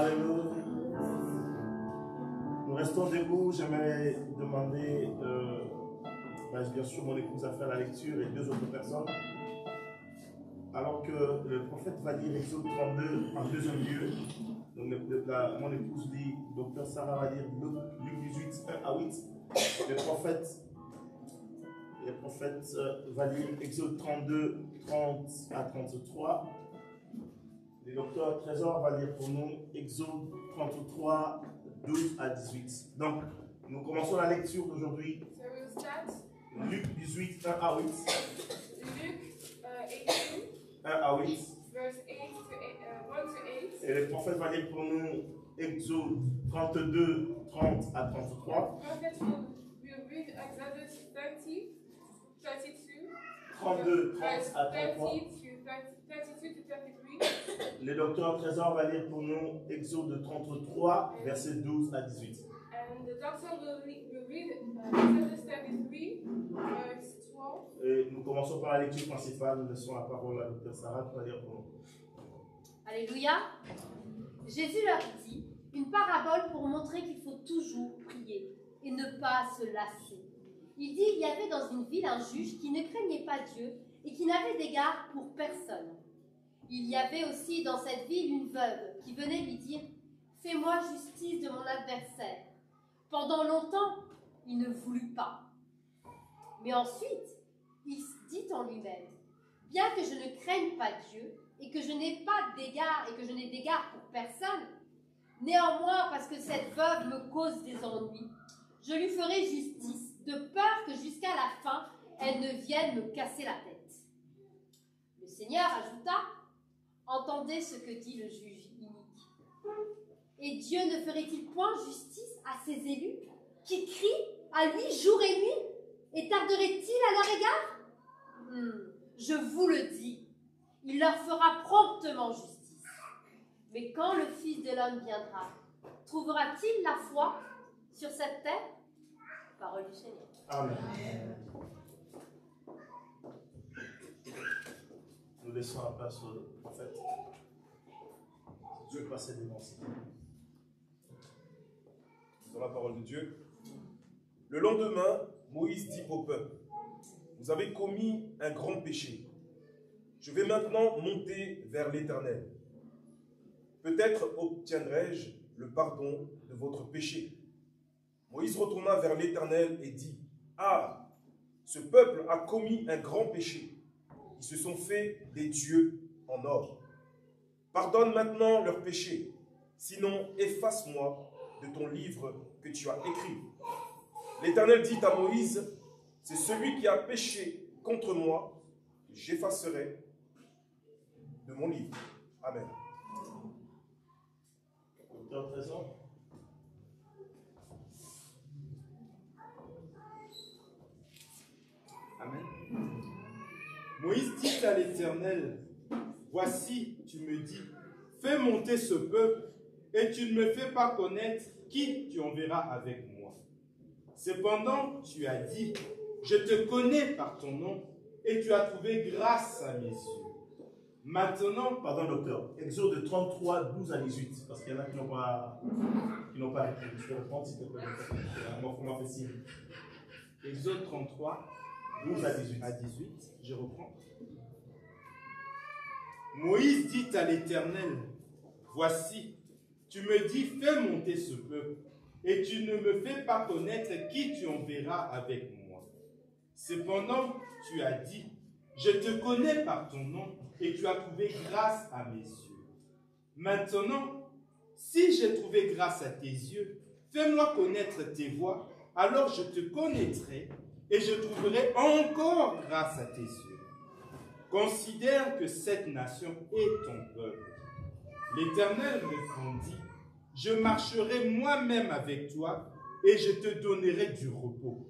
Alléluia. Nous restons debout. J'aimerais demander, bien sûr, mon épouse a fait la lecture et deux autres personnes. Alors que le prophète va lire Exode 32 en deuxième lieu. Donc, mon épouse lit, docteur Sarah va lire Luc 18, 1 à 8. Le prophète va lire Exode 32, 30 à 33. Le docteur Trésor va lire pour nous Exode 33, 12 à 18. Donc, nous commençons la lecture d'aujourd'hui. So we'll start Luc 18, 1 à 8. Luke 18, 1 à 8. verse 8 to 1 to 8. Et le prophète va lire pour nous Exode 32, 30 à 33. Prophet will read Exodus 30, 32, 32, 30 à 30 33. to 32 to 33. Le docteur Trésor va lire pour nous Exode 33, versets 12 à 18. And the doctor will read Exodus 33, verse 12. Et nous commençons par la lecture principale. Nous laissons la parole à docteur Sarah qui va lire pour nous. Alléluia. Jésus leur dit une parabole pour montrer qu'il faut toujours prier et ne pas se lasser. Il dit il y avait dans une ville un juge qui ne craignait pas Dieu et qui n'avait d'égard pour personne. Il y avait aussi dans cette ville une veuve qui venait lui dire « Fais-moi justice de mon adversaire ». Pendant longtemps, il ne voulut pas. Mais ensuite, il dit en lui-même « Bien que je ne craigne pas Dieu et que je n'ai pas d'égard et que je n'ai d'égard pour personne, néanmoins, parce que cette veuve me cause des ennuis, je lui ferai justice, de peur que jusqu'à la fin, elle ne vienne me casser la tête. » Le Seigneur ajouta « Entendez ce que dit le juge inique. Et Dieu ne ferait-il point justice à ses élus qui crient à lui jour et nuit? Et tarderait-il à leur égard? Je vous le dis, il leur fera promptement justice. Mais quand le Fils de l'homme viendra, trouvera-t-il la foi sur cette terre? Parole du Seigneur. Amen. Nous laissons la place au prophète. Dieu passe des mensonges. Dans la parole de Dieu. Le lendemain, Moïse dit au peuple, vous avez commis un grand péché. Je vais maintenant monter vers l'Éternel. Peut-être obtiendrai-je le pardon de votre péché. Moïse retourna vers l'Éternel et dit, ah, ce peuple a commis un grand péché. Ils se sont fait des dieux en or. Pardonne maintenant leurs péchés, sinon efface-moi de ton livre que tu as écrit. L'Éternel dit à Moïse, c'est celui qui a péché contre moi que j'effacerai de mon livre. Amen. Docteur Trésor. Amen. Moïse dit à l'Éternel, voici, tu me dis, fais monter ce peuple et tu ne me fais pas connaître qui tu enverras avec moi. Cependant, tu as dit, je te connais par ton nom et tu as trouvé grâce à mes yeux. Maintenant, Pardon, docteur. Exode 33, 12 à 18. Parce qu'il y en a qui n'ont pas écrit. Je vais reprendre s'il te plaît. On m'a fait signe. Exode 33, 12 à 18. à 18, je reprends. Moïse dit à l'Éternel, voici, tu me dis, fais monter ce peuple, et tu ne me fais pas connaître qui tu enverras avec moi. Cependant, tu as dit, je te connais par ton nom, et tu as trouvé grâce à mes yeux. Maintenant, si j'ai trouvé grâce à tes yeux, fais-moi connaître tes voies, alors je te connaîtrai, et je trouverai encore grâce à tes yeux. Considère que cette nation est ton peuple. L'Éternel répondit, je marcherai moi-même avec toi et je te donnerai du repos.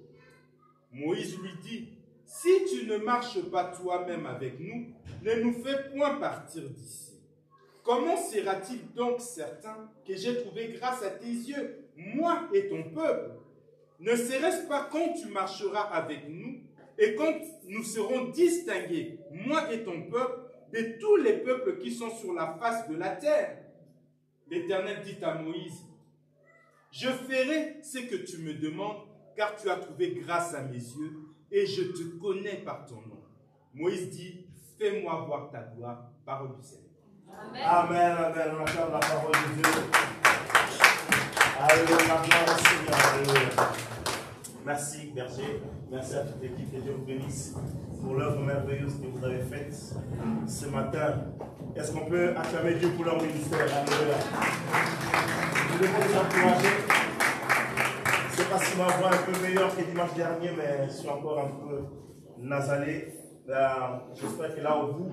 Moïse lui dit, si tu ne marches pas toi-même avec nous, ne nous fais point partir d'ici. Comment sera-t-il donc certain que j'ai trouvé grâce à tes yeux, moi et ton peuple? Ne serait-ce pas quand tu marcheras avec nous et quand nous serons distingués, moi et ton peuple, de tous les peuples qui sont sur la face de la terre? L'Éternel dit à Moïse, je ferai ce que tu me demandes, car tu as trouvé grâce à mes yeux, et je te connais par ton nom. Moïse dit, fais-moi voir ta gloire, parole du Seigneur. Amen. Amen, amen. On acclame la parole de Dieu. Alléluia, gloire au Seigneur. Alléluia. Merci, berger. Merci à toute l'équipe. Que Dieu vous bénisse pour l'œuvre merveilleuse que vous avez faite ce matin. Est-ce qu'on peut acclamer Dieu pour leur ministère? Alléluia. Nous devons nous encourager. Je ne sais pas si ma voix est un peu meilleure que dimanche dernier, mais je suis encore un peu nasalé. J'espère que là au bout,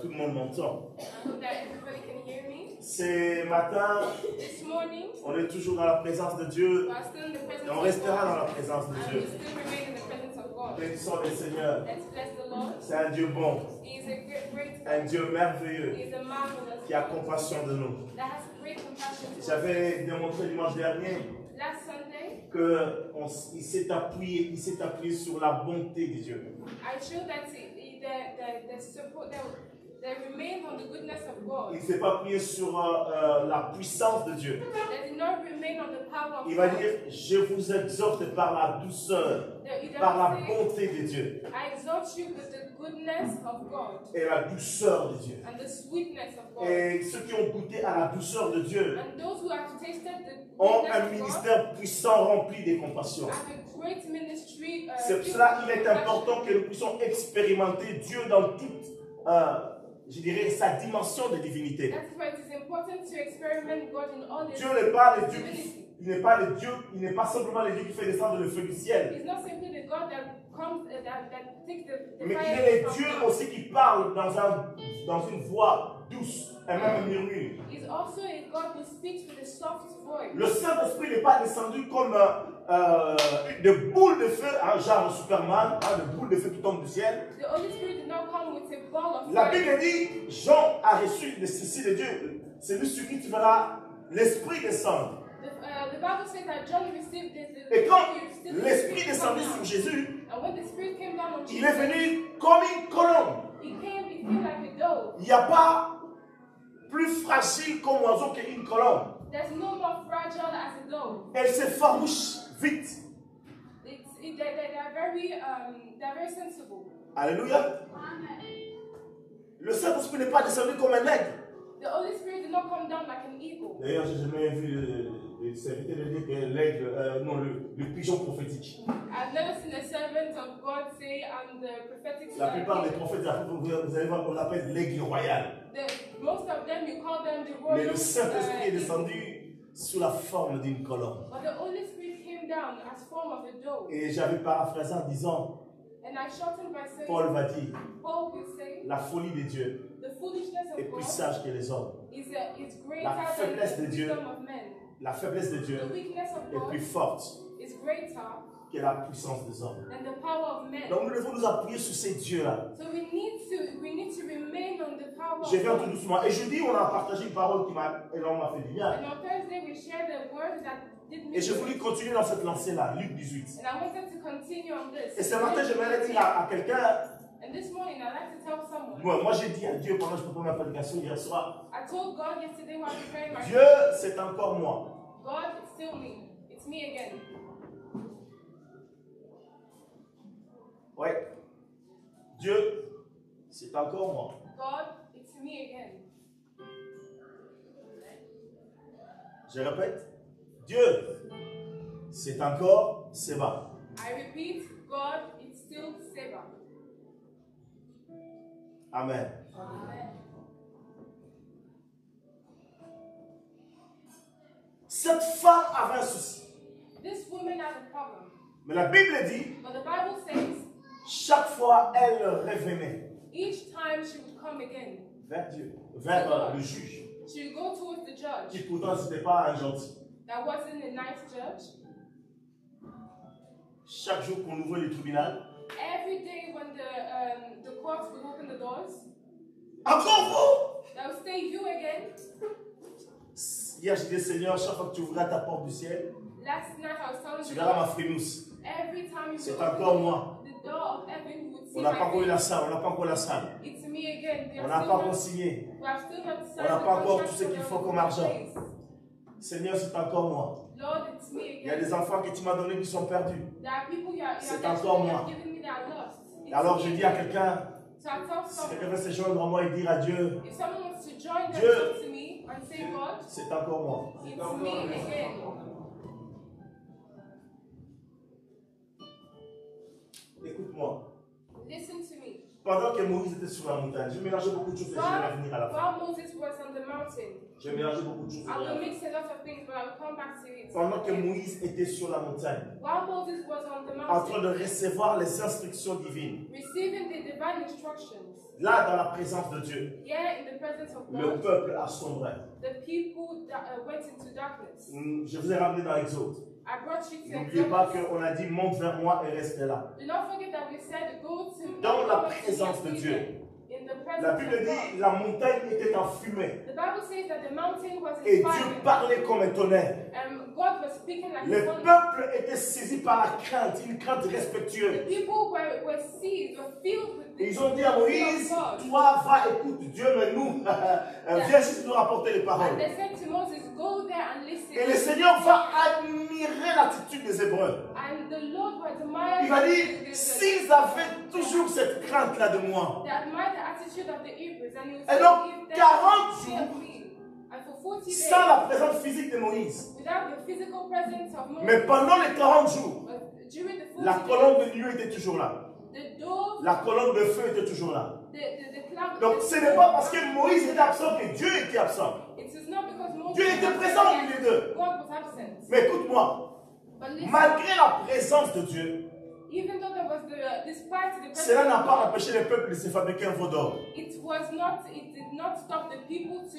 tout le monde m'entend. I hope that everybody can hear me. Ce matin, This morning, on est toujours dans la présence de Dieu we are still in the presence et on of restera dans God, la présence de and Dieu. we still remain in the presence of God. Bénissons le Seigneur. Let's bless the Lord. C'est un Dieu bon, He is a great un God. Dieu merveilleux He is a marvelous qui a God compassion de nous. that has great compassion for us. J'avais démontré dimanche dernier Last Sunday, qu'il s'est appuyé sur la bonté de Dieu. I showed that the support that remained on the goodness of God. Il ne s'est pas appuyé sur la puissance de Dieu. That did not remain on the power of Il va God. dire, je vous exhorte par la douceur, He par la doesn't say, bonté de Dieu I exhort you with the goodness of God et la douceur de Dieu. and the sweetness of God. Et ceux qui ont goûté à la douceur de Dieu And those who have tasted the ont goodness un of God ministère puissant rempli de compassion. have a great ministry. C'est pour cela qu'il est important que nous puissions expérimenter Dieu dans toute, je dirais, sa dimension de divinité. That's why it is important to experiment God in all His Dieu n'est pas le Dieu divinity. il n'est pas le Dieu, il n'est pas simplement le Dieu qui fait descendre le feu du ciel, He's not simply the God that comes, that takes the mais il fire est le from Dieu down. aussi qui parle dans une voix douce et même un murmure. He's also a God who speaks with a soft voice. Le Saint-Esprit n'est pas descendu comme de boules de feu, genre Superman, de boules de feu qui tombent du ciel. The Holy Spirit did not come with a ball of La fire. Bible dit, Jean a reçu le ceci de Dieu. C'est lui sur qui tu verras l'Esprit descendre. The Bible says that John received the Et quand he received the l'Esprit Spirit descendit come sur down. Jésus, And when the Spirit came down on il est Jesus, venu comme une colombe. he came like a dove. Il n'y a pas plus fragile comme oiseau qu'une colombe. There's no more fragile as a dove. Elle s'effarouche vite. They're very sensible. Alléluia. Le Saint-Esprit n'est pas descendu comme un aigle. The Holy Spirit did not come down like an eagle. D'ailleurs, j'ai jamais vu le serviteur de dire que l'aigle, non, le pigeon prophétique. I've never seen a servant of God say, I'm the prophetic La plupart des eagle. prophètes, vous allez voir qu'on l'appelle l'aigle royal. Most of them, you call them the Mais royal le Saint-Esprit est eagle. descendu sous la forme d'une colombe. But the Holy Spirit came down as form of a dove. Et j'avais paraphrasé en disant, And I shortened by saying, Paul va dire, Paul will say, la folie de Dieu the foolishness est of plus God sage que les hommes. is greater La than faiblesse the de Dieu wisdom of men. La faiblesse de Dieu The weakness of est plus God forte is greater que la puissance des hommes. than the power of men. Donc nous devons nous appuyer sur ces dieux-là. So we need to remain on the power Je of viens tout God. doucement. Et jeudi, on a partagé une parole qui m'a énormément fait du bien. And on Thursday we shared a word that did me Et je good. voulais continuer dans cette lancée-là, Luc 18. And I wanted to continue on this. Et ce matin, j'aimerais dire à quelqu'un, And this morning I'd like to tell someone. moi j'ai dit à Dieu pendant que je préparais ma prédication hier soir, I told God yesterday while preparing my Dieu, c'est encore moi. God, it's still me. It's me again. Ouais. Dieu, c'est encore moi. God, it's me again. Je répète, Dieu, c'est encore Seba. I repeat, God, it's still Seba. Amen. Amen. Cette femme avait un souci. This woman has a problem. Mais la Bible dit, But the Bible says chaque fois elle revenait each time she would come again. vers Dieu, vers le juge, She would go towards the judge. qui pourtant n'était pas un gentil. That wasn't a nice judge. Chaque jour qu'on ouvrait le tribunal, Every day when the courts would open the doors, encore vous! they would say, you again. Hier, j'ai dit, Seigneur, chaque fois que tu ouvras ta porte du ciel, Last night I was telling tu the verras ma Lord, frémousse. every time you C'est would encore open moi. the door of heaven, you would see On n'a pas my encore eu la face. salle, on n'a pas encore la salle. It's me again. On n'a pas encore signé. We have still not On signed n'a the pas encore contract tout ce for qu'il the faut comme argent. place. Seigneur, c'est encore moi. Lord, it's me Il y a again. des enfants que tu m'as donnés qui sont perdus. There are people you are C'est that encore you moi. have given me that are lost. It's Alors je me dis à again. quelqu'un, So I tell si someone, quelqu'un veut se joindre à moi et dire à Dieu, if someone wants to join them, Dieu. talk to me and say, God, c'est encore moi. it's me again. Écoute-moi. Listen to me. Pendant que Moïse était sur la montagne, je mélangeais beaucoup de choses et je vais revenir à la fin. While Moses was on the mountain, Je mélangeais beaucoup de choses. I will mix a lot of things, but I will come back to it. Pendant que Moïse était sur la montagne, While Moses was on the en train mountain, de recevoir les instructions divines, receiving the divine instructions, là dans la présence de Dieu, yeah, in the presence of le God, peuple a sombré. the people that went into darkness. Je vous ai ramené dans Exode. I brought you to N'oubliez pas Exodus. qu'on a dit monte vers moi et reste là. Do not forget that we said go to Dans la come to présence de me Dieu. in the La presence Bible of God. dit la montagne était en fumée The Bible says that the mountain was et in Dieu fire. parlait comme un tonnerre. God was speaking like Le a thunder. peuple était saisi par la crainte, une crainte The respectueuse. people were seized, were filled with Et the ils ont dit à Moïse, fear of God. toi va, écoute Dieu, mais nous, viens juste nous rapporter les And paroles. they said to Moses, go there and listen. Et le Seigneur va admirer l'attitude des Hébreux. And the Lord was admired. Il va dire, s'ils avaient toujours cette crainte-là de moi, They admired the attitude of the Hebrews. And he was Et donc, saying, if they 40 fear of me, and for 40 days, sans la présence physique de Moïse, without the physical presence of Moses, mais pendant les 40 jours, during the 40 la days, colonne de nuée était toujours là. the dove, La colonne de feu était toujours là. the cloud. Donc ce n'est pas parce que Moïse était absent que Dieu était absent. It is not because Moses Dieu était was présent au absent, milieu d'eux. God was absent. Mais écoute-moi, But listen, malgré la présence de Dieu, even though there was despite the cela presence n'a of pas God, empêché les peuples de se fabriquer un veau d'or. it did not stop the people to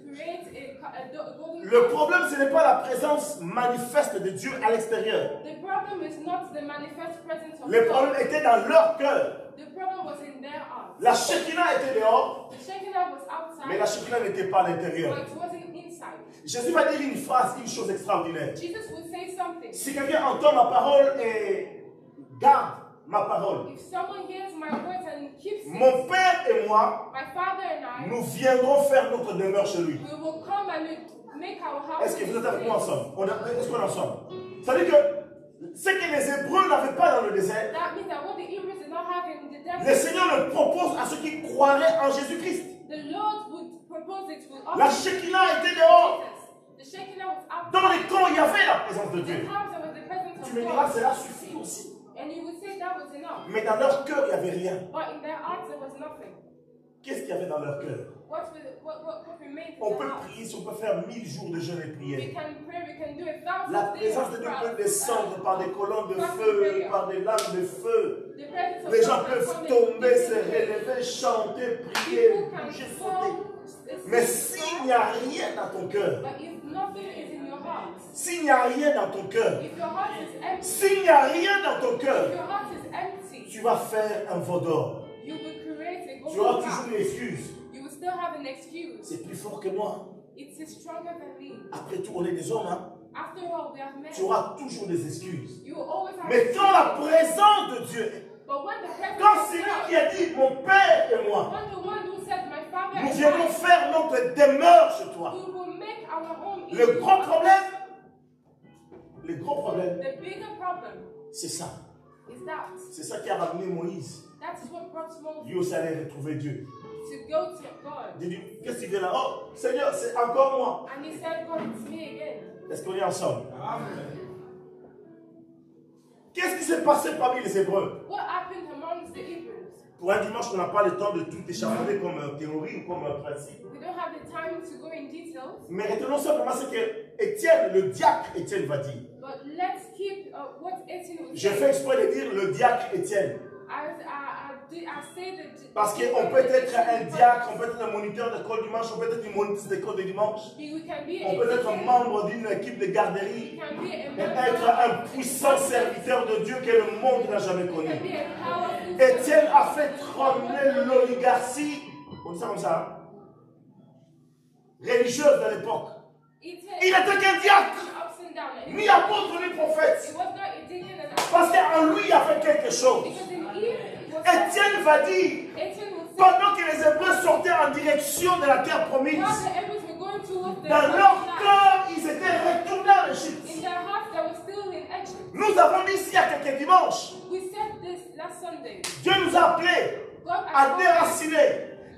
create a golden Le calf. problème, ce n'est pas la présence manifeste de Dieu à l'extérieur. The problem is not the manifest presence of Le God. problème était dans leur cœur. The problem was in their hearts. La Shekinah était dehors, The Shekinah was outside, mais la Shekinah n'était pas à but l'intérieur. it wasn't inside. Jésus va dire une phrase, une chose extraordinaire. Jesus would say something. Si quelqu'un entend ma parole et garde ma parole, If someone hears my words and keeps it, mon Père et moi, my Father and I, nous viendrons faire notre demeure chez lui. we will come and make our house. Est-ce que vous êtes avec moi his place. ensemble? Est-ce qu'on est ensemble? Ça veut dire que ce que les Hébreux n'avaient pas dans le désert, That means that what the Hebrews did not have in the le desert, Seigneur le propose à ceux qui croiraient en Jésus-Christ. the Lord would propose it with La us. Shekinah était dehors. The Shekinah was outside. Dans les camps, il y avait la présence de The Dieu. house there was the presence Tu of me diras, God. cela suffit aussi. And you would say that was enough. Mais dans leur cœur, il n'y avait rien. But in their hearts there was nothing. Qu'est-ce qu'il y avait dans leur cœur? What remained in On their peut hearts? prier si on peut faire 1000 jours de jeûne et We prière. can pray, we can do 1,000 La days présence of de Dieu prayer. peut descendre par des colonnes de feu, par des lames de feu. The presence of Les gens God can peuvent come tomber, and se relever, chanter, prier, People can bouger, sauter. fall, Mais s'il n'y a rien dans ton cœur, but if nothing is in your heart, s'il n'y a rien dans ton cœur, if your heart is empty, s'il n'y a rien dans ton if cœur, your heart is empty, tu vas faire un veau d'or. you will create a Tu auras golden toujours calf. une excuse. You will still have an excuse. C'est plus fort que moi. It is stronger than me. Après tout, on est des hommes. Hein? After all, we have met. Tu auras toujours des excuses. You will always have Mais quand la présence de Dieu, But when the presence quand of c'est lui God, qui a dit mon Père et moi, when the one who said, my Father nous and viendrons I, faire notre demeure chez toi. we will make our home in Le you. gros problème, The bigger problem c'est ça. is that. C'est ça qui a ramené Moïse. That is what brought Moses Lui aussi allait retrouver Dieu. to go to God. Il dit, qu'est-ce qu'il vient là? Oh, Seigneur, c'est encore moi. And he said, God, it's me again. Est-ce qu'on est ensemble? Qu'est-ce qui s'est passé parmi les Hébreux? What happened amongst the Hebrews? Pour un dimanche, on n'a pas le temps de tout échafauder comme théorie ou comme principe. We don't have the time to go in details, Mais retenons simplement ce que Étienne, le diacre Étienne va dire. but let's keep what Etienne was Je saying. fais exprès de dire le diacre Étienne. I say that Parce qu'on peut être un diacre, on peut être un moniteur d'école dimanche, on peut être une monitrice d'école de dimanche. we can be On peut être un membre d'une équipe de garderie. we can be a Et member être un puissant serviteur de Dieu que le monde n'a jamais we can connu. be a powerful Étienne a fait trembler l'oligarchie, on dit ça comme ça, hein, religieuse de l'époque. Il était qu'un diacre, ups and down. ni apôtre ni prophète. It was not a deacon and a Parce qu'en lui, il a fait quelque chose. because in Eve it was Étienne va dire, Etienne would say, pendant que les Hébreux sortaient en direction de la terre promise, while the Hebrews were going towards the dans leur cœur, ils étaient avons dit ici il y a quelques dimanches, We said this last Sunday. Dieu nous a appelés God à has called us déraciner,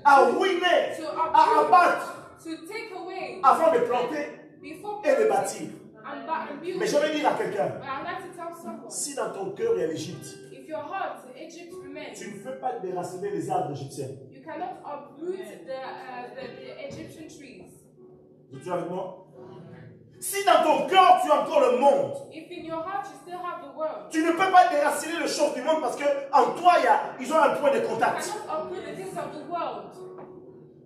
à ruiner, to à uproot, abattre, to take away avant de planter before et de planting bâtir. and building. Mais je vais dire à quelqu'un, But I'd like to tell someone, si dans ton cœur il y a l'Égypte, if your heart, Egypt remains, tu ne peux pas déraciner les arbres égyptiens. you cannot uproot the Egyptian trees. Es-tu avec moi? Si dans ton cœur tu as encore le monde, If in your heart you still have the world, tu ne peux pas déraciner les choses du monde parce qu'en toi ils ont un point de you contact. cannot uproot the things of the world.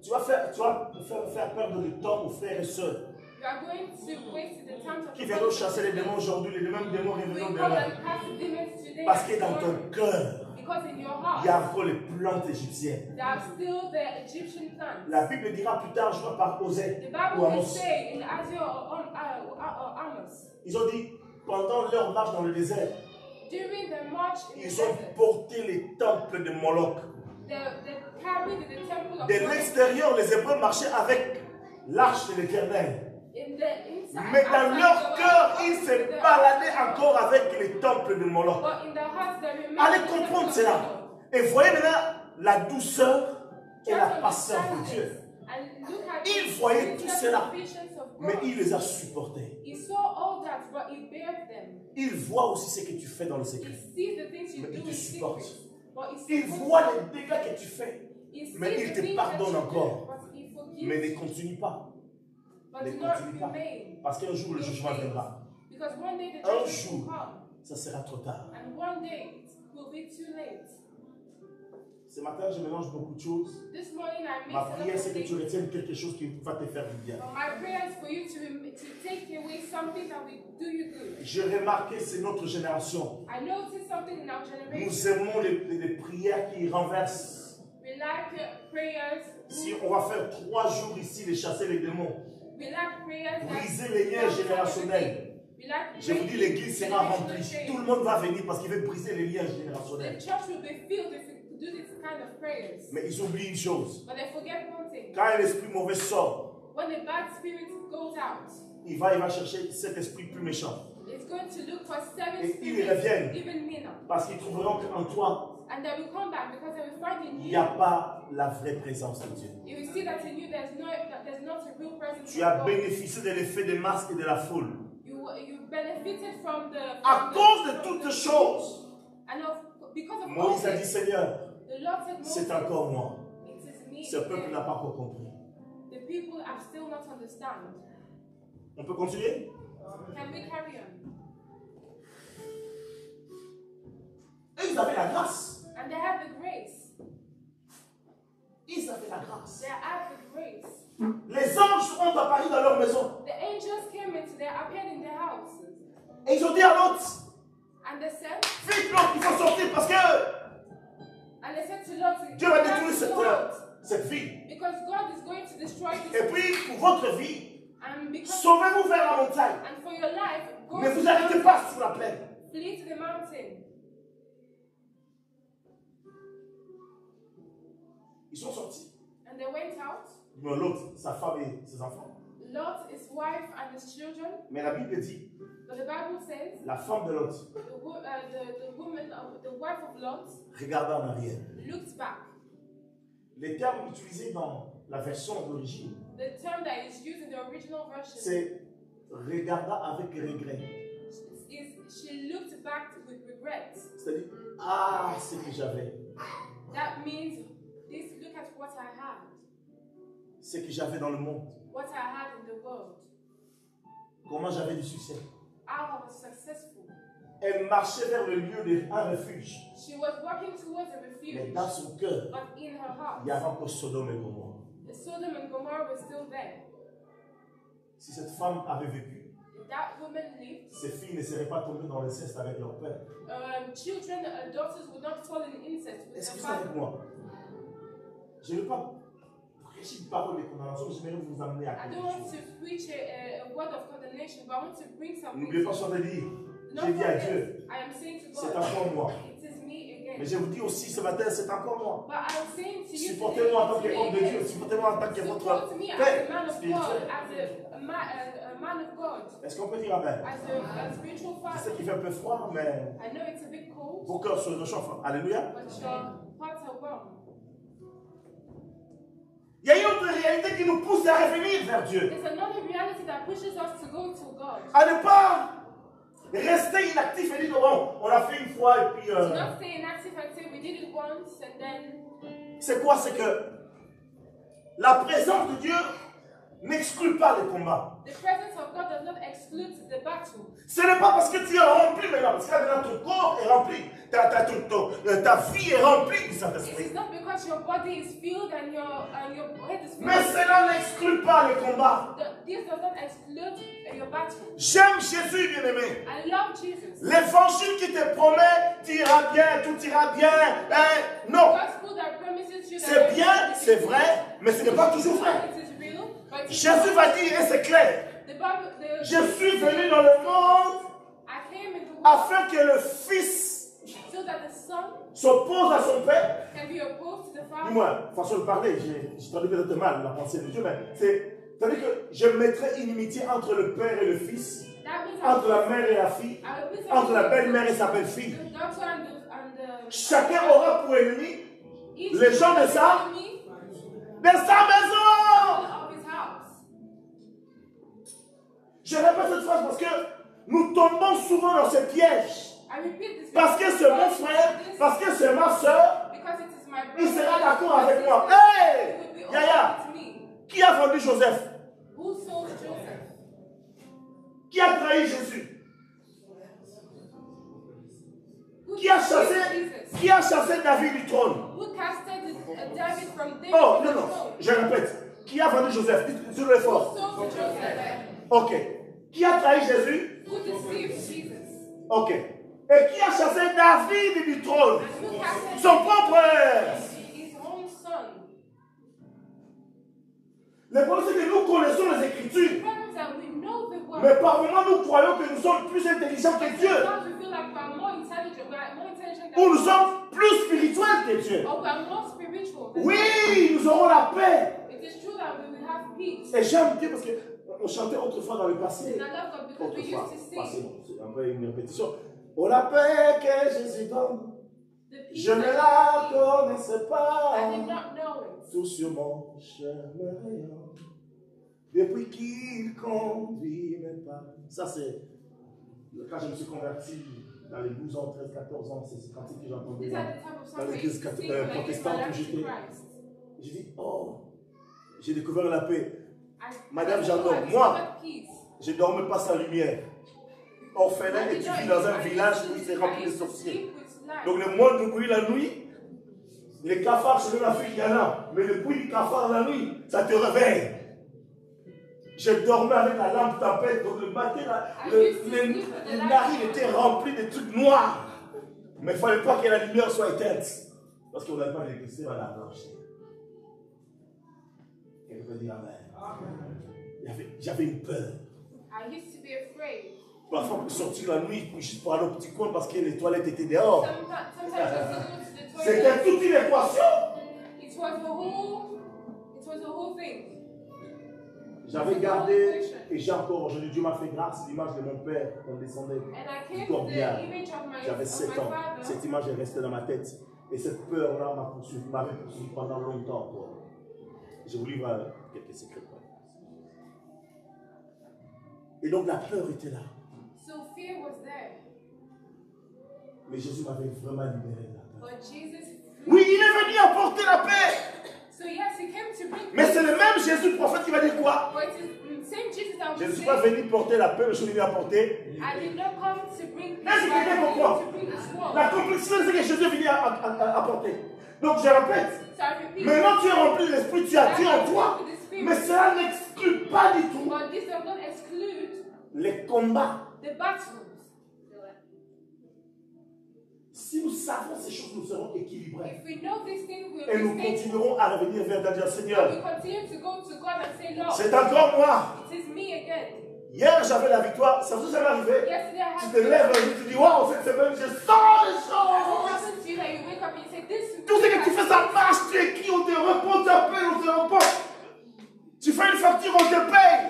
Tu vas faire perdre du temps aux frères et sœurs You are going to waste the time of qui viennent chasser les démons aujourd'hui, les mêmes démons We reviennent call demain. them past demons today. Parce que dans ton cœur, Because in your il y a heart, encore les plantes égyptiennes. there are still the Egyptian plants. La Bible dira plus tard, je crois par Osée The ou Bible will Amos. say in Isaiah or Amos, Ils ont dit, pendant leur marche dans le désert, during the march in the ils ont desert, porté les temples de Moloch. they carried the temple of De Moloch. l'extérieur, les Hébreux marchaient avec l'arche de l'Éternel. In the inside, Mais dans outside, leur they were cœur, also ils with se the- baladaient encore avec les temples de Moloch. But in their hearts, they remained Allez the comprendre temple of cela. Moloch. Et voyez maintenant la douceur et la Just patience understand de Dieu. this. And look at Il the voyait tout patience cela, of God. mais il les a supportés. He saw all that, but he bared them. Il voit aussi ce que tu fais dans le He secret. sees the things you Mais il do te in supporte. secret. But Il voit les dégâts que tu fais, he sees mais il the te things pardonne that you do, encore. but he forgives mais ne you. continue pas. But Ne do not continue pas. remain. Parce qu'un jour le jugement viendra. Because one day the Un judgment jour. will come. Ça sera trop tard. And one day it will be too late. Ce matin, je mélange beaucoup de choses. This morning I made Ma a lot prière, of c'est que tu things. retiennes quelque chose qui va te faire du bien. But my prayer is for you to take away something that will do you good. J'ai remarqué, c'est notre génération. I noticed something in our generation. Nous aimons les prières qui renversent. We like prayers. Si on va faire 3 jours ici de chasser les démons, We like prayers that briser les liens générationnels. we like Je vous dis, l'église sera remplie. generational Tout le monde va venir parce qu'il veut briser les liens chains. générationnels. The church will be filled if we do this kind of prayers. Mais ils oublient une chose. But they forget one thing. Quand un esprit mauvais sort, When the bad spirit goes out, il va chercher cet esprit plus méchant. it's going to look for 7 Et ils spirits, reviennent. even meaner. Parce qu'ils trouveront qu'en toi, And they will come back because they will find in il n'y you. a pas la vraie présence de Dieu. You will see that in you there's not a real presence Tu of as God. bénéficié de l'effet des masques et de la foule. You benefited from the. À cause de toutes choses, And because of all Moïse a dit, this, Seigneur, the Lord said, c'est Moses, encore moi. it is me. Ce peuple again. n'a pas encore compris. The people have still not understand. On peut continuer? Can we carry on? Et ils avaient la grâce. And they have the grace. Ils avaient la grâce. They have the grace. Les anges sont apparus dans leur maison. The angels appeared in their houses. Et ils ont dit à l'autre, And they said, vite l'autre, il faut sortir parce que to Lot, Dieu va détruire "Come to Lot, cette vie. because God is going to destroy Et this. puis, pour votre vie, And because sauvez-vous vers la montagne. and for your life, go Ne to vous the arrêtez mountain. pas sur la plaine. Flee to the mountain. Ils sont sortis. And they went out. Mais l'autre, sa femme et ses enfants. Lot, his wife, and his children. Mais la Bible dit, But the Bible says la femme de Lot the wife of Lot regarda en arrière. looked back. Les termes utilisés dans la version d'origine, The term that is used in the original version c'est regarda avec regret. is she looked back with regret. C'est-à-dire, ah, ce que j'avais. That means look at what I had. Ce que j'avais dans le monde. What I had in the world. Comment j'avais du succès. I was successful. Elle marchait vers le lieu d'un refuge. She was walking towards a Mais refuge, dans son cœur, but in her heart, il y avait encore Sodome et Gomorrhe. the Sodom and Gomorrah were still there. Si cette femme avait vécu, If that woman lived, ses filles ne seraient pas tombées dans l'inceste avec leur père. children, daughters would not fall in incest with Est-ce their que vous êtes avec father. moi? Je ne veux pas prêcher une parole de condamnation, j'aimerais vous amener à I quelque don't want chose. to preach a word of condemnation, but I want to bring something. N'oubliez pas ce que j'ai dit. Not J'ai dit à forget, Dieu, I am saying to c'est God, encore moi. it is me again. Mais je vous dis aussi ce matin, c'est encore moi. But I'm saying to you Supportez-moi en tant today, qu'homme de Dieu, supportez-moi en tant que votre support me as père a man of God, spirituel. as a man of God, Est-ce qu'on peut dire amen? as a spiritual Je sais father. qu'il fait un peu froid, mais I know it's a bit cold, vos cœurs se réchauffent. Alléluia. but your hearts are warm. Il y a une autre réalité qui nous pousse à revenir vers Dieu. There's another reality that pushes us to go to God. À ne pas rester inactif et dire, bon, on l'a fait une fois et puis... To not stay inactive and say we did it once and then. C'est quoi? C'est que la présence de Dieu n'exclut pas les combats. The presence of God does not exclude the battle. Ce n'est pas parce que tu es rempli maintenant, parce que là maintenant ton corps est rempli, ta vie est remplie du It Saint-Esprit. is not because your body is filled and your head is filled. Mais cela n'exclut pas les combats. This does not exclude your battle. J'aime Jésus, bien-aimé. I love Jesus. L'évangile qui te promet, tu iras bien, tout ira bien. Hein? Non, Gospel that promises you that c'est bien, c'est vrai, mais ce n'est pas toujours vrai. It is real, but it's Jésus va dire, et c'est clair, je suis venu dans le monde I came into the world afin que le Fils so that the Son s'oppose à son Père. can be opposed to the Father. Dis-moi, façon de parler, j'ai traduit peut-être mal la pensée de Dieu, mais c'est-à-dire que je mettrai inimitié entre le Père et le Fils, That means entre la mère et la fille, entre la belle-mère et sa belle-fille. the daughter and the Chacun aura pour ennemi each les gens de sa enemy maison. of his house. Je répète cette phrase parce que nous tombons souvent dans ces pièges. I repeat this Parce que c'est mon frère, parce que c'est ma soeur, because it is my brother. il sera d'accord avec moi. He Hey! will be Yaya, open to me. qui a vendu Joseph? Who sold Joseph? Qui a trahi Jésus? Who Qui a deceived chassé, Jesus? qui a chassé David du trône? Who casted David from David Oh, to non, the non, throne? je répète. Qui a vendu Joseph? Dites-le Who fort. sold Joseph? Ok. Qui a trahi Jésus? Who deceived Jesus? Ok. Et qui a chassé David du trône? And who casted Son propre frère. his own son? Le problème, c'est que nous connaissons les The Écritures. problem is that we know the word. Mais par moments, nous croyons que nous sommes plus intelligents que Dieu. Sometimes we feel like we are more intelligent. We are more intelligent than Ou nous God. sommes plus spirituels que Dieu. Or we are more spiritual. than Oui, nous aurons la paix. God. It is true that we will have peace. Et j'aime Dieu parce qu'on chantait autrefois dans le passé. And I love God because we Autrefois, used to passé, sing bon, c'est un peu une répétition. Oh, la paix que Jésus donne, the peace je ne that la He gives. connaissais I pas. did not know it. Tout sur mon chemin, depuis qu'il conduit mes pas. Ça, c'est quand je me suis converti dans les 12 ans, 13, 14 ans, c'est ce cantique que j'entendais These are the type of dans songs I l'église used to sing when I gave my protestante où life to j'étais. Christ. J'ai dit, oh, j'ai découvert la paix. Madame, I j'adore. discovered Moi, peace. je ne dormais pas sans lumière. Orphelin, I et did tu not- vis dans un I used village to- où c'est I rempli de used to sorciers. sleep with light. Donc le moindre bruit la nuit, les cafards se lèvent il y en a, mais le bruit du cafard la nuit, ça te réveille. Je dormais avec la lampe tempête, donc le matin, les narines étaient remplies de trucs noirs. Mais il ne fallait pas que la lumière soit éteinte, parce qu'on n'avait pas d'électricité à la blanche. Quelqu'un peut dire amen. J'avais une peur. I used to be afraid. Parfois, pour sortir la nuit, juste pour aller au petit coin, parce que les toilettes étaient dehors. Sometimes just to go to the toilet. C'était toute une équation. It was the whole thing. J'avais gardé, et j'ai encore aujourd'hui, Dieu m'a fait grâce, l'image de mon père quand il descendait And I du kept corbillard. the image of my J'avais 7 ans. father. Cette image est restée dans ma tête. Et cette peur-là m'avait poursuivi pendant longtemps encore. Je vous livre quelques secrets. Et donc la peur était là. So fear was there. Mais Jésus m'avait vraiment libéré de la peur. But Jesus. Oui, il est venu apporter la paix. So yes, he came to bring Mais peace. c'est le même Jésus prophète qui va dire quoi? But it is the same Jesus that Je ne was suis pas saying, venu porter la paix, mais je suis venu apporter. I did not come to bring peace, Est-ce que but I quelqu'un came comprend? to bring this world. La complexité, c'est ce que Jésus est venu apporter. Donc je répète, So I repeat. maintenant tu es rempli de l'Esprit, tu as Dieu en toi. Mais cela n'exclut pas du tout But this does not exclude les combats. the battles. Si nous savons ces choses, nous serons équilibrés. If we know these things, we Et will nous be faithful. continuerons à revenir vers Dieu, And Seigneur. we continue to go to God and say, Lord, C'est encore moi. it is me again. Hier, j'avais la victoire. Ça vous est jamais arrivé? Yesterday I Tu had te lèves et tu dis, waouh, cette semaine, je sens les choses. happens to you that you wake up and you say, this Tout ce que tu fais, ça marche. Tu écris, on te répond, tu appelles, on te répond. Tu fais une facture, on te paye.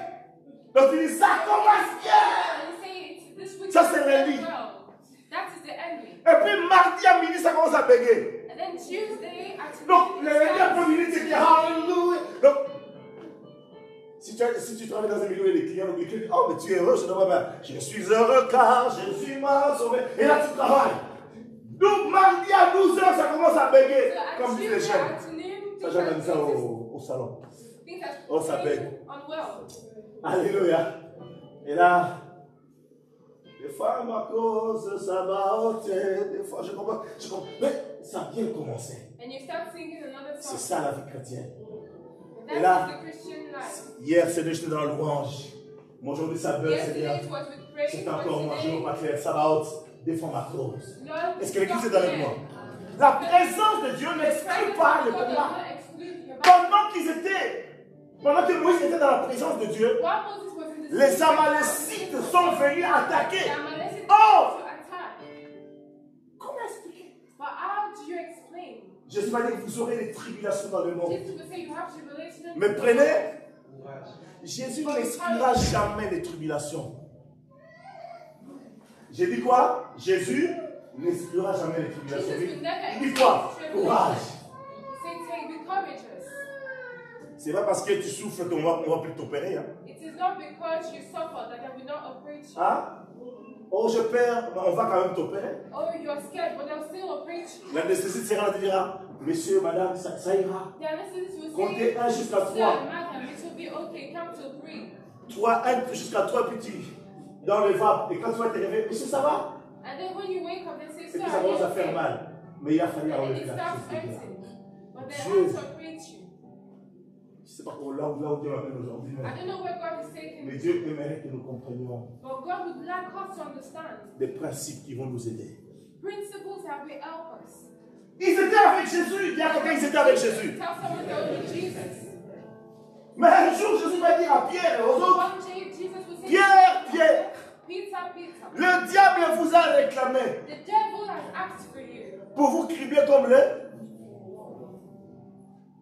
Donc tu dis, ça commence bien. and you say, this week Ça, is c'est going lundi. well. That is the ending. Et puis mardi à midi, ça commence à bégayer. And then Tuesday at Donc le lundi après-midi, tu dis, Hallelujah. Donc, si tu travailles dans un milieu et les clients disent, oh, mais tu es heureux, je suis heureux car je suis mal sauvé. Et là, tu travailles. Donc, mardi à 12h, ça commence à bégayer. So at Comme disent les Tuesday jeunes. afternoon, Ça, j'amène ça au salon. things are Oh, ça bègue. unwell. Alléluia. Et là, des fois, ma cause, ça va ôter. Des fois, je comprends. Mais ça a bien commencé. And you start singing another C'est song. ça la vie chrétienne. That Et là, is the Christian life. hier, c'est j'étais dans la louange. Mais aujourd'hui, ça bug, c'est bien. Yesterday it was with praise. C'est but encore moi, je ne veux today, pas clair. Ça va ôter. Défends ma cause. Lord, Est-ce que l'église stop est avec here. moi? La présence de Dieu The n'exclut presence pas of le God does combat. not exclude your battle. Pendant que Moïse était dans la présence de Dieu, While Moses was in the les city, Amalécites sont venus the attaquer. Amalecites Oh! came to attack. Comment expliquer? But how do you explain? Je suis pas dit que vous aurez des tribulations dans le monde. Jesus would say you have tribulation. Mais prenez, Jésus n'exclura jamais les tribulations. J'ai dit quoi? Jésus n'exclura jamais les tribulations. Jesus will never Il dit quoi? exclude Courage. He said, take, be courageous. C'est pas parce que tu souffres qu'on va plus t'opérer. Hein? It is not because you suffer that they will not operate you. Hein? Oh, je perds, mais on va quand même t'opérer. Oh, you're scared, but they'll still operate you. L'anesthésiste sera te dira, monsieur, madame, ça ira. The anesthetist will Comptez say, 1 jusqu'à 3. sir, madam, it will be okay, count to 3. 1 jusqu'à 3, puis tu dans le vapes. Et quand tu vas te réveiller, monsieur, ça va? And then when you wake up, they say, Et sir, puis ça commence à faire okay. mal. Mais il a fallu And then enlever it la starts chose. hurting. But they Dieu. have to operate you. Je ne sais pas là où Dieu m'amène aujourd'hui. I don't know where God is taking Mais me. Dieu aimerait que nous comprenions But God would like us to understand des principes qui vont nous aider. principles that will help us. Ils étaient avec Jésus. Il y a quelqu'un, ils étaient avec Jésus. Tell someone they were with Jesus. Mais un jour, Jésus va dire à Pierre et aux autres, One day, Jesus will say, Pierre, Pierre, Peter, Peter, le diable vous a réclamé the devil has asked for you pour vous cribler comme le...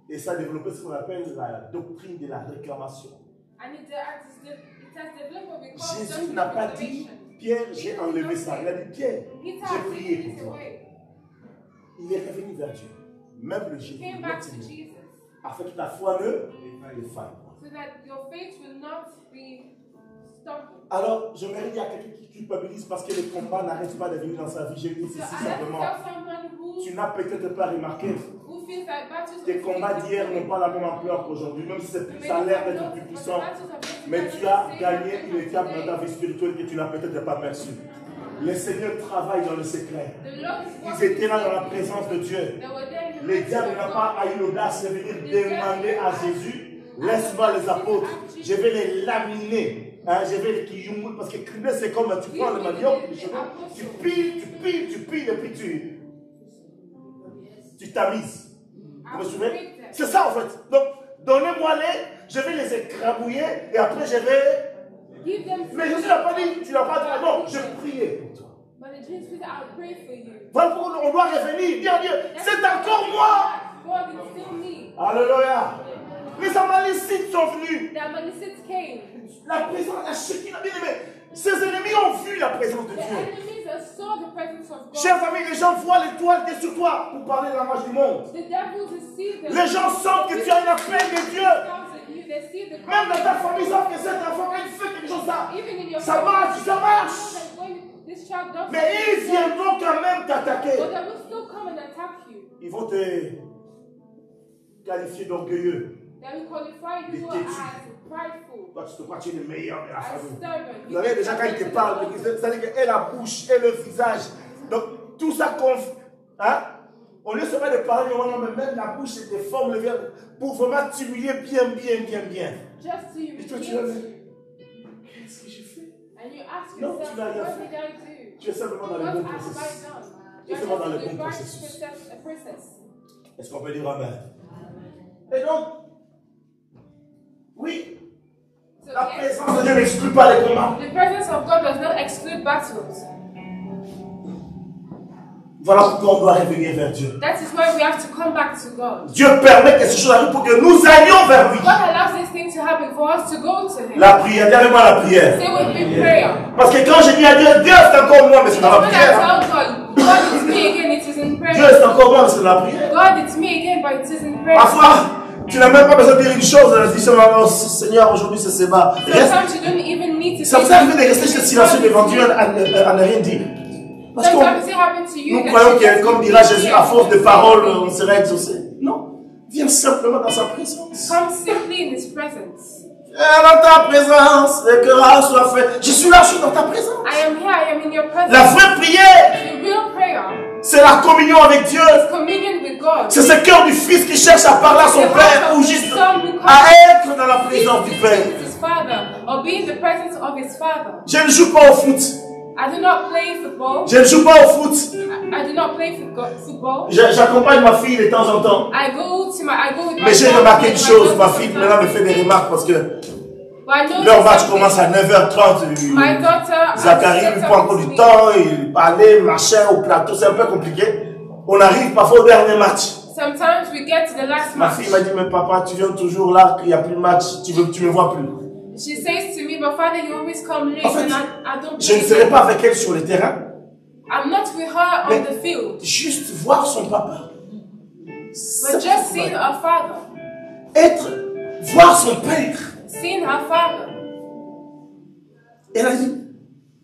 Et ça a développé ce qu'on appelle la doctrine de la réclamation. and it has developed what we call Jésus doctrine n'a of pas dit, revelation. Pierre, j'ai enlevé ça. Il a dit, Pierre, Peter j'ai has prié taken pour it toi. away. Il est revenu vers Dieu. Même le He Jésus, came back to Jesus afin que ta foi ne faille pas. so that your faith will not be stumbled. Alors, je me dis, il y a quelqu'un qui culpabilise parce que le combat n'arrête pas de venir dans sa vie. Je dis So ceci I have to simplement. tell someone Tu n'as peut-être pas remarqué, who feels that battles tes combats d'hier n'ont pas la même ampleur qu'aujourd'hui, même si ça a l'air d'être plus puissant. Mais tu as gagné une étape dans ta vie spirituelle que tu n'as peut-être pas perçue. Le Seigneur travaille dans le secret. Ils étaient là dans la présence de Dieu. Le diable n'a pas eu l'audace de venir demander à Jésus, laisse-moi les apôtres, je vais les laminer. Hein, je vais les quilloumouler, parce que cribler c'est comme tu prends le manioc, tu piles, et puis tu tamises. Vous me souvenez? C'est ça en fait. Donc, donnez-moi-les, je vais les écrabouiller et après je vais... Mais Jésus n'a pas dit, tu n'as pas dit, non, je priais pour toi. Voilà pourquoi on doit revenir, dire à Dieu, c'est encore moi. Alléluia. Les Amalécites sont venus. La présence, la Shekinah, bien aimé. Ses ennemis ont vu la présence de Dieu. Chers amis, les gens voient l'étoile qui est sur toi pour parler de la marche du monde. Les gens sentent que tu as une appel de Dieu. Même dans ta famille, ils savent que cet enfant, quand il fait quelque chose, ça marche, ça marche. Mais ils viendront quand même t'attaquer. Ils vont te qualifier d'orgueilleux. Toi, tu te crois que tu es le meilleur de la famille. Vous savez, déjà, quand ils te parlent, c'est-à-dire qu'elle la bouche et le visage. Donc, tout ça hein? On ne sait pas de parler, mais même la bouche et tes formes, le verbe, pour vraiment t'humilier bien. Et toi, tu vas dire, qu'est-ce que j'ai fait? Non, tu n'as rien fait. Tu es simplement dans le bon processus. Tu es simplement dans le bon processus. Est-ce qu'on peut dire amen? Et donc, oui, La présence de Dieu n'exclut pas les combats. The presence of God does not exclude battles. Voilà pourquoi on doit revenir vers Dieu. That is why we have to come back to God. Dieu permet que ces choses arrivent pour que nous allions vers lui. God allows these things to happen for us to go to Him. La prière, dis avec moi la prière. Say with me prayer. Parce que quand je dis à Dieu, Dieu c'est encore moi, mais c'est dans la When I prière. tell God, God it's me again, it is in Dieu prayer. c'est encore moi, mais c'est dans la prière. God it's me again, but it is in prayer. Parfois, tu n'as même pas besoin de dire une chose. Tu dis seulement, oh, Seigneur, aujourd'hui c'est Seba. Sometimes you don't even need to Ça vous arrive de rester silencieux devant Dieu à ne rien dire. Parce que Sometimes it happens to you. nous croyons que, comme dira Jésus, à force de paroles, on sera exaucé. Non. Viens simplement dans sa présence. Come simply in His presence. Viens dans ta présence, et que grâce soit faite. Je suis là, je suis dans ta présence. I am here, I am in your presence. La vraie prière, The real prayer c'est la communion avec Dieu. is communion with God. C'est ce cœur du Fils qui cherche à parler à son The Père heart ou of the juste Son who à comes être dans la présence du Père. with His Father, or be in the presence of His Father. Je ne joue pas au foot. I do not play football. Je ne joue pas au foot. I do not play football. J'accompagne ma fille de temps en temps. I go with my Mais j'ai daughter remarqué une chose, ma sometimes. fille maintenant me fait des remarques parce que But I noticed leur match something. commence à 9h30. My daughter, Zacharie lui prend encore du temps, il parlait, machin, au plateau, c'est un peu compliqué. On arrive parfois au dernier match. Sometimes we get to the last Ma match. fille m'a dit, mais papa, tu viens toujours là, qu'il n'y a plus de match, tu me vois plus. She says to me, but Father, you always come late, En fait, and I don't. je ne serai pas avec elle sur le terrain. I'm not with her Mais on the field, juste voir son papa. but just seeing her father, Voir son père. seeing her father. Elle a dit,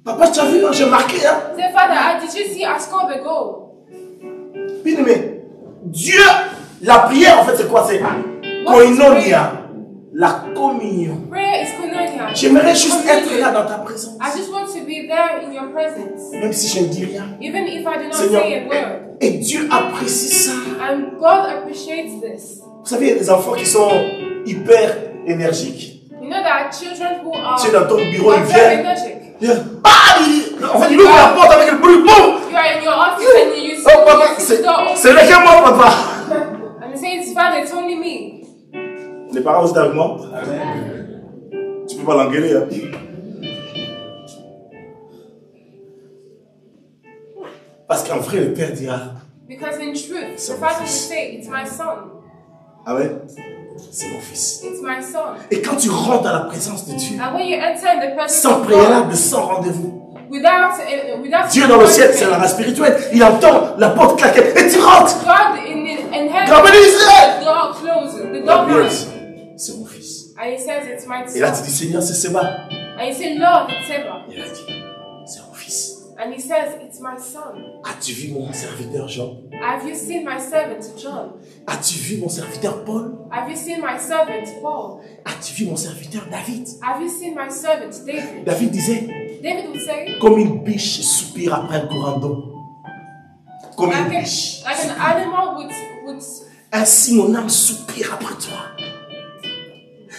papa, tu as vu, hein, j'ai marqué. Hein. Say, Father, did you see I scored the goal? Bien aimé, Dieu, la prière en fait c'est quoi? C'est koinonia, la communion. Prayer is koinonia. J'aimerais juste être là dans ta présence. I just want to be there in your presence, Même si je ne dis rien. even if I do not Seigneur, say a word. et Dieu apprécie ça. And God appreciates this. Vous savez, il y a des enfants qui sont hyper énergiques. You know that children who are Tu es dans ton bureau, ils very viennent. energetic. En fait, il ouvre la porte avec le bruit, boum! You are in your office and you see, Oh papa, you see the door open. c'est lequel moi, papa? And they say, it's Father, it's only me. Les parents, vous êtes avec moi? Tu peux pas l'engueuler, hein? Parce qu'en vrai, le père dira, Because in truth, the Father will say, it's my son. ah ouais? C'est mon fils. It's my son. Et quand tu rentres dans la présence de Dieu, And when you enter in the presence sans of préalable, God, sans rendez-vous, without Dieu dans le ciel, c'est la race spirituelle, il entend la porte claquer et tu rentres. God in heaven, Grand béni Israël! the door closes, the La door Bible closes. dit, c'est mon fils. And he says, it's my Et là, tu son. dis, Seigneur, c'est Seba. And you say, Lord, it's Eva. Et là, il dit, c'est mon fils. And he says, it's my son. As-tu vu mon serviteur Jean? Have you seen my servant John? As-tu vu mon serviteur Paul? Have you seen my servant Paul? As-tu vu mon serviteur David? Have you seen my servant David? David disait, David would say, comme une biche soupire après un courant d'eau. Comme une biche. like an animal would Ainsi mon âme soupire après toi.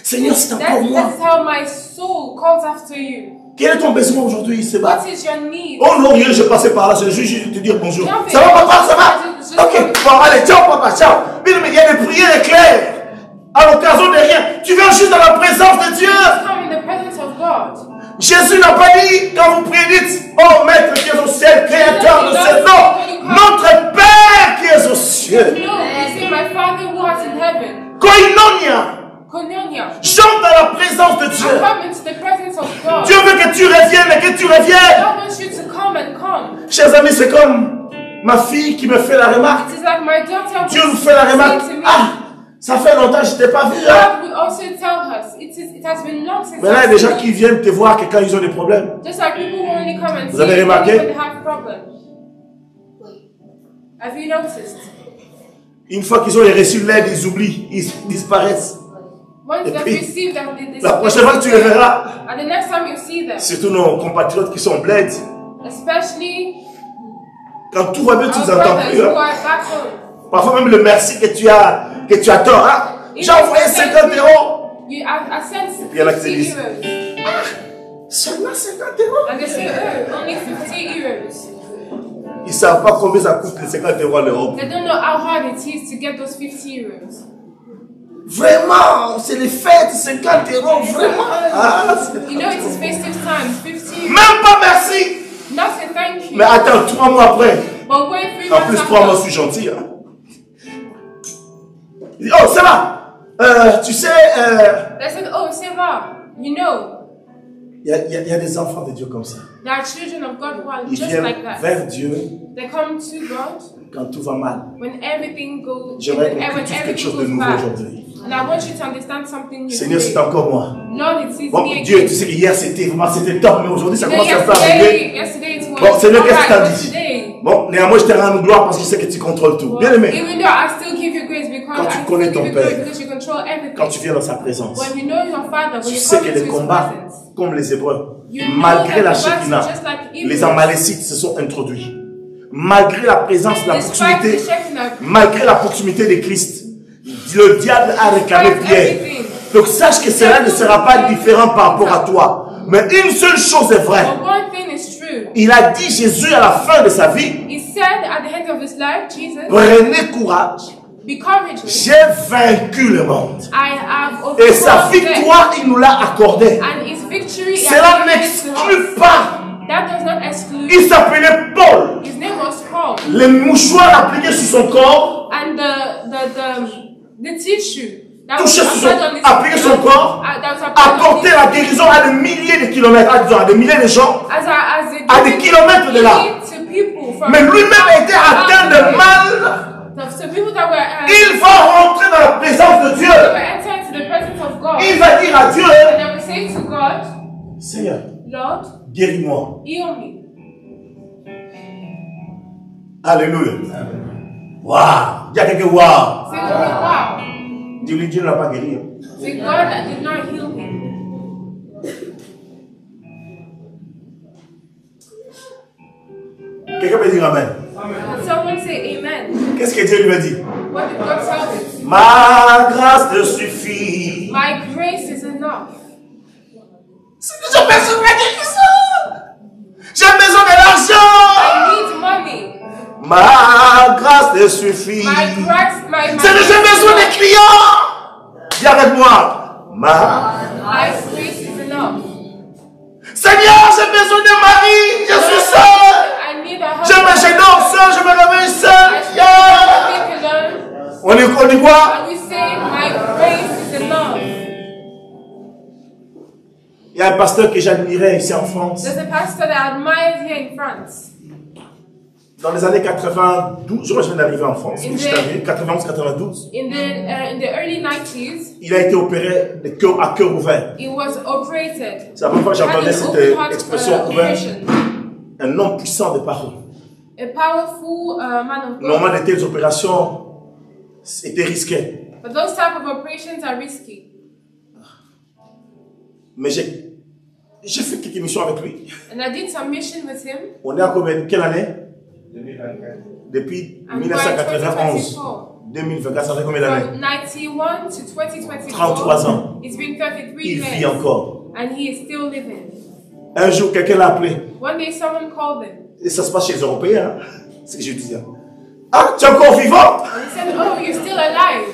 Seigneur, c'est encore That's moi. how my soul calls after you. Quel est ton besoin aujourd'hui, Seba? What is your need? Oh non, rien, je passais par là, c'est juste te dire bonjour. Non, Ça va, papa, ça va? Juste Ok, bon, allez, ciao, papa, ciao. Mais il y a des prières éclairs. À l'occasion de rien. Tu viens juste dans la présence de Dieu. come in the presence of God. Jésus n'a pas dit, quand vous priez, dites, oh Maître qui est au ciel, créateur de ce nom, notre Père qui est aux cieux. No, you say my Father who art in heaven. Koinonia. Koinonia. Chante dans la présence de I Dieu. come into the presence of God. Dieu veut que tu reviennes et que tu reviennes. God wants you to come and come. Chers amis, c'est comme ma fille qui me fait la remarque. It is like my daughter Dieu nous would fait la remarque. say to me. Ah, ça fait longtemps que je t'ai pas vu. Hein? God would also tell us, it has been long since Mais là, il y a des I've gens seen qui you. viennent te voir que quand ils ont des problèmes. Just like people who only come and Vous see avez you remarqué? when they have problems. Have you noticed? Une fois qu'ils ont reçu l'aide, ils oublient, ils disparaissent. Once Et they've puis, received them, they la prochaine fois que tu les verras, and the next time you see them, surtout nos compatriotes qui sont bled, especially quand tout va bien, tu our ne entends brothers plus. who Hein? are back home. Parfois même le merci que tu attends. Hein? J'ai envoyé 50 €. I sent puis il y en a qui 50 se disent, euros. Seulement 50 €. And they say, oh, only 50 euros. Ils ne savent pas combien ça coûte les 50 € à l'Europe. They don't know how hard it is to get those 50 euros. Vraiment, c'est les fêtes, 50 €, vraiment. Ah, You know it's his festive time, 50. même pas merci. Not say thank you. Mais attends, 3 mois après. But going 3 En months plus, after, 3 mois, je suis gentil. Hein. Il dit, oh, ça va. Tu sais, they said, oh, Seva, you know, il y a des enfants de Dieu comme ça. there are children of God who are Ils just viennent like that. vers Dieu They come to God quand tout va mal. when everything goes, J'aimerais when qu'on cultive quelque chose de everything goes nouveau bad. aujourd'hui. And I want you to understand something new. Seigneur, c'est today. encore moi. Lord, it is Bon, me Dieu, again. tu sais que hier c'était vraiment c'était top, mais aujourd'hui ça You know, commence à faire arriver. yesterday it was Bon, Seigneur, qu'est-ce que alright, t'as but dit? today, Bon, néanmoins, je te rends gloire parce que je sais que tu contrôles tout. Bien aimé, even though I still give you grace because Quand tu I connais still ton give you grace Père, because you control everything. quand tu viens dans sa présence, When you know your Father, when tu you sais come que into les His combats, presence, comme les Hébreux, you know malgré that la the battles, Shekinah, just like les Israel, Amalécites se sont introduits. Malgré la présence, la despite the proximité, Shekinah, malgré la proximité de Christ, le diable a réclamé despite Pierre. everything. Donc sache que cela ne sera pas différent par rapport à toi. Mais une seule chose est vraie. But one thing is true. Il a dit Jésus à la fin de sa vie, He said at the end of his life, Jesus, prenez courage. be courageous. J'ai vaincu le monde. I have Et sa overcome death. victoire, il nous l'a accordée. And his victory is Cela n'exclut pas. That does not exclude. Il s'appelait Paul. His name was Paul. Les mouchoirs appliqués sur son corps, And the tissue that was touché sur son, applied on his appliqué sur son corps, that was applied on apportait his- la guérison à des milliers de kilomètres, à des milliers de gens, as à des kilomètres de là. to people from Mais lui-même était atteint de mal. So people that were Il va rentrer dans la présence de Dieu. they were entering into the presence of God. Il va dire à Dieu, And they will say to God, Seigneur, Lord, guéris-moi. heal me. Alléluia. Waouh. Il y a quelqu'un, waouh. Say to me, wow. Dieu ne l'a pas guéri. Say, God that did not heal me. Quelqu'un peut dire Amen. And someone say amen. Qu'est-ce que Dieu lui a dit? What did God tell him? Ma grâce te suffit. My grace is enough. J'ai besoin de guérison. J'ai besoin de l'argent. I need money. Ma grâce te suffit. My grace, my J'ai besoin de clients. Viens avec moi. my grace is enough. Seigneur, j'ai besoin de mari. Je suis seul. I need a Je dors seul, je me réveille seul. Yeah. On dit quoi? And we say, my grace is enough. Il y a un pasteur que j'admirais ici en France. There's a pastor that I admired here in France. Dans les années 92, je viens d'arriver en France. In Je suis arrivé 91-92. In the early 90s, Il a été opéré de cœur à cœur ouvert. he was operated. C'est la première fois que j'entendais Had an cette open heart, expression ouverte. operation. Un homme puissant de parole. A powerful man of God. Normalement, de telles opérations étaient risquées. But those type of operations are risky. Mais j'ai fait quelques missions avec lui. And I did some mission with him. On est à combien? Quelle année? 2024. Depuis And by 1991. 2024, 2024, ça fait combien d'années? from 91 to 2024, 33 ans. it's been 33 Il years. vit encore. And he is still living. Un jour, quelqu'un l'a appelé. One day someone called him. Et ça se passe chez les Européens. Hein? C'est ce que je disais. Ah, tu es encore vivant? And he said, oh, you're still alive.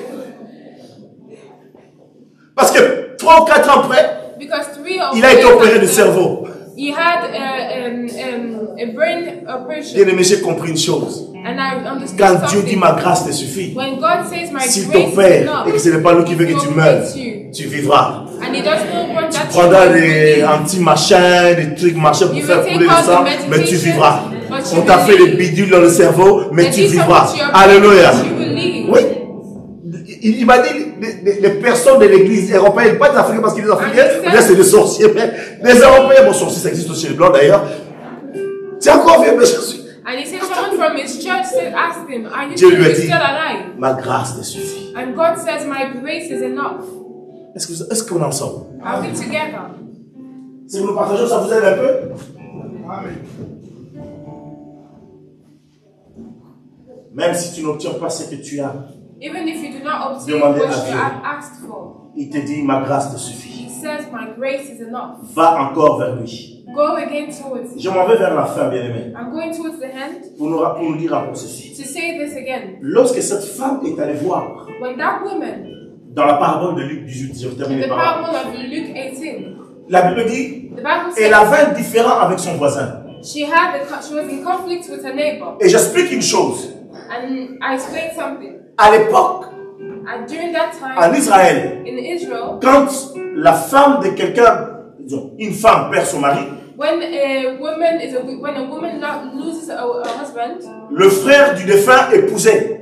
Parce que 3 ou 4 ans après, Because 3 or il a été 4 opéré du years cerveau. he had a brain operation. Bien aimé, j'ai compris une chose. And I understood Quand Dieu dit something. ma grâce te suffit, When God says my s'il grace is t'opère enough, et que ce n'est pas lui qui veut que he tu will meurs, bless you. tu vivras. And he does not want that Tu prendras you will des live. anti-machins, des trucs machins pour You faire will couler take le out sang, the mais tu medication, vivras. but you On t'a will fait des live. bidules dans le cerveau, mais They tu did vivras. something to your Alléluia. brain, but you will live. Oui. Il m'a dit, les personnes de l'église européenne, pas des Africains parce qu'ils sont Africains, on dit c'est des sorciers, mais les Européens, bon, sorciers, ça existe aussi chez les Blancs d'ailleurs. Tu es encore vieux, mais je suis. And he said, someone from his church said, asked him, are you Dieu lui a still dit, alive? ma grâce te suffit. And God says, my grace is enough. Est-ce qu'on est ensemble? Are we together? Si vous nous partagez, ça vous aide un peu? Amen. Même si tu n'obtiens pas ce que tu as, Even if you do not obtain Demandez what à you Dieu. have asked for, il te dit, ma grâce te suffit. he says, my grace is enough. Va encore vers lui. Go again towards him. Je m'en vais vers la fin, bien-aimé, I'm going towards the end pour nous dire encore ceci. to say this again. Lorsque cette femme est allée voir When that woman dans la parabole de Luc 18, je In termine the par là. parable of Luke 18, La Bible dit, the Bible elle says avait un différend avec son voisin. she was in conflict with her neighbor. Et j'explique une chose. And I explained something. À l'époque, And during that time, en Israël, in Israel, quand la femme de quelqu'un, disons, une femme perd son mari, when a woman loses a husband, le frère du défunt épousait.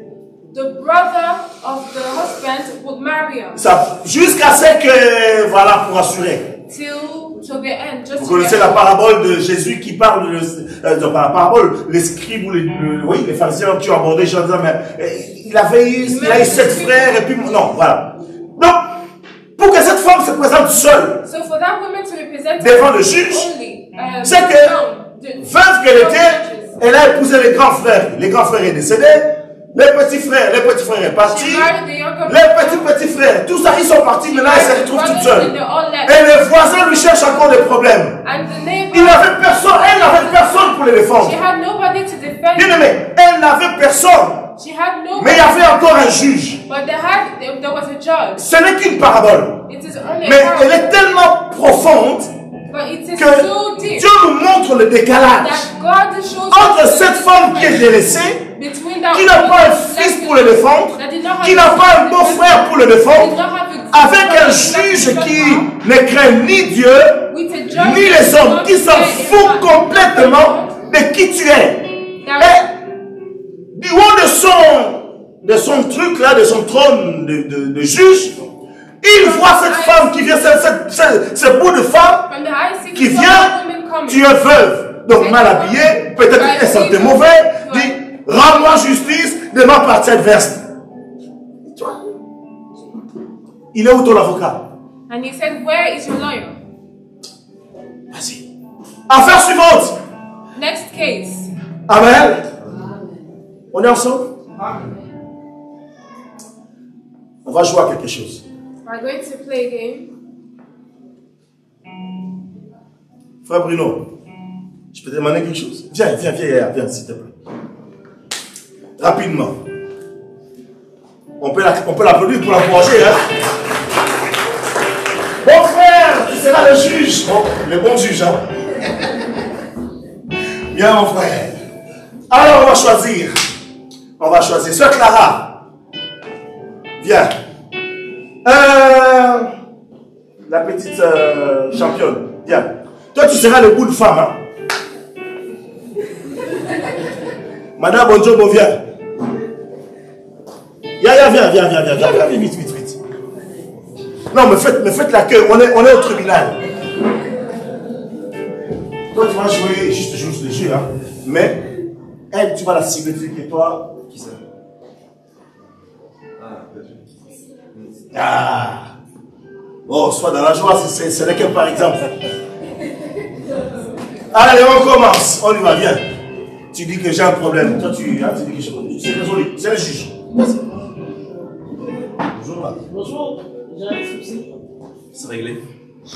the brother of the husband would marry her Ça, jusqu'à ce que, voilà, pour assurer. till the end. Just Vous to connaissez get la parabole de Jésus qui parle dans la parabole, les scribes ou les pharisiens qui ont abordé Jésus en disant, mais il a eu 7 frères et puis, non, voilà. Donc, pour que cette femme se présente seule So for that woman to be presented devant le juge, only, c'est que, veuve qu'elle était, elle a épousé les grands frères. Les grands frères est décédé, les petits frères est parti, les petits frères, tout ça, ils sont partis, maintenant elle se retrouve toute seule. Et les voisins lui cherchent encore des problèmes. Il n'avait personne, elle n'avait personne pour les défendre. Bien aimé, elle n'avait personne. Mais il y avait encore un juge. There was a judge. Ce n'est qu'une parabole. It is only Mais a elle parable, est tellement profonde but it is que so deep Dieu nous montre le décalage that God shows entre us cette femme qui est délaissée, between that qui n'a woman pas un who fils left pour le défendre, that did not have qui n'a a pas un son, beau-frère pour le did défendre, not have a avec un juge qui ne craint ni Dieu, with a judge ni les that hommes, does qui not s'en care fout about complètement de qui tu es. that Et du haut de son truc là, de son trône de juge, il voit cette femme qui vient, ce bout de femme from the high seat qui saw vient, that woman coming. tu es veuve, donc mal habillée, peut-être qu'elle sentait mauvais, dit, rends-moi justice de ma partie adverse. Tu vois? Il est où ton avocat? And he said, where is your lawyer? Vas-y. Affaire suivante. Next case. Amen. On est ensemble? On va jouer à quelque chose. We're going to play a game. Frère Bruno, je peux te demander quelque chose? Viens, s'il te plaît. Rapidement. On peut l'applaudir pour l'encourager, hein? Bon frère, tu seras le juge. Bon, le bon juge, hein? Bien, mon frère. Alors, on va choisir. Sœur Clara. Viens. La petite championne. Viens. Toi, tu seras le bout de femme, hein? Madame Bonjour, viens. Viens, vite. Non, mais faites l'accueil, on est au tribunal. Toi, tu vas jouer juste le jeu, hein. Mais, elle, tu vas la cibler, et toi, qui c'est? Ah. Oh, sois dans la joie, ce n'est que par exemple. Allez, on commence. On y va, viens. Tu dis que j'ai un problème. Toi, tu dis que c'est résolu. C'est le juge. Bonjour. Bonjour, j'ai un souci. C'est réglé. On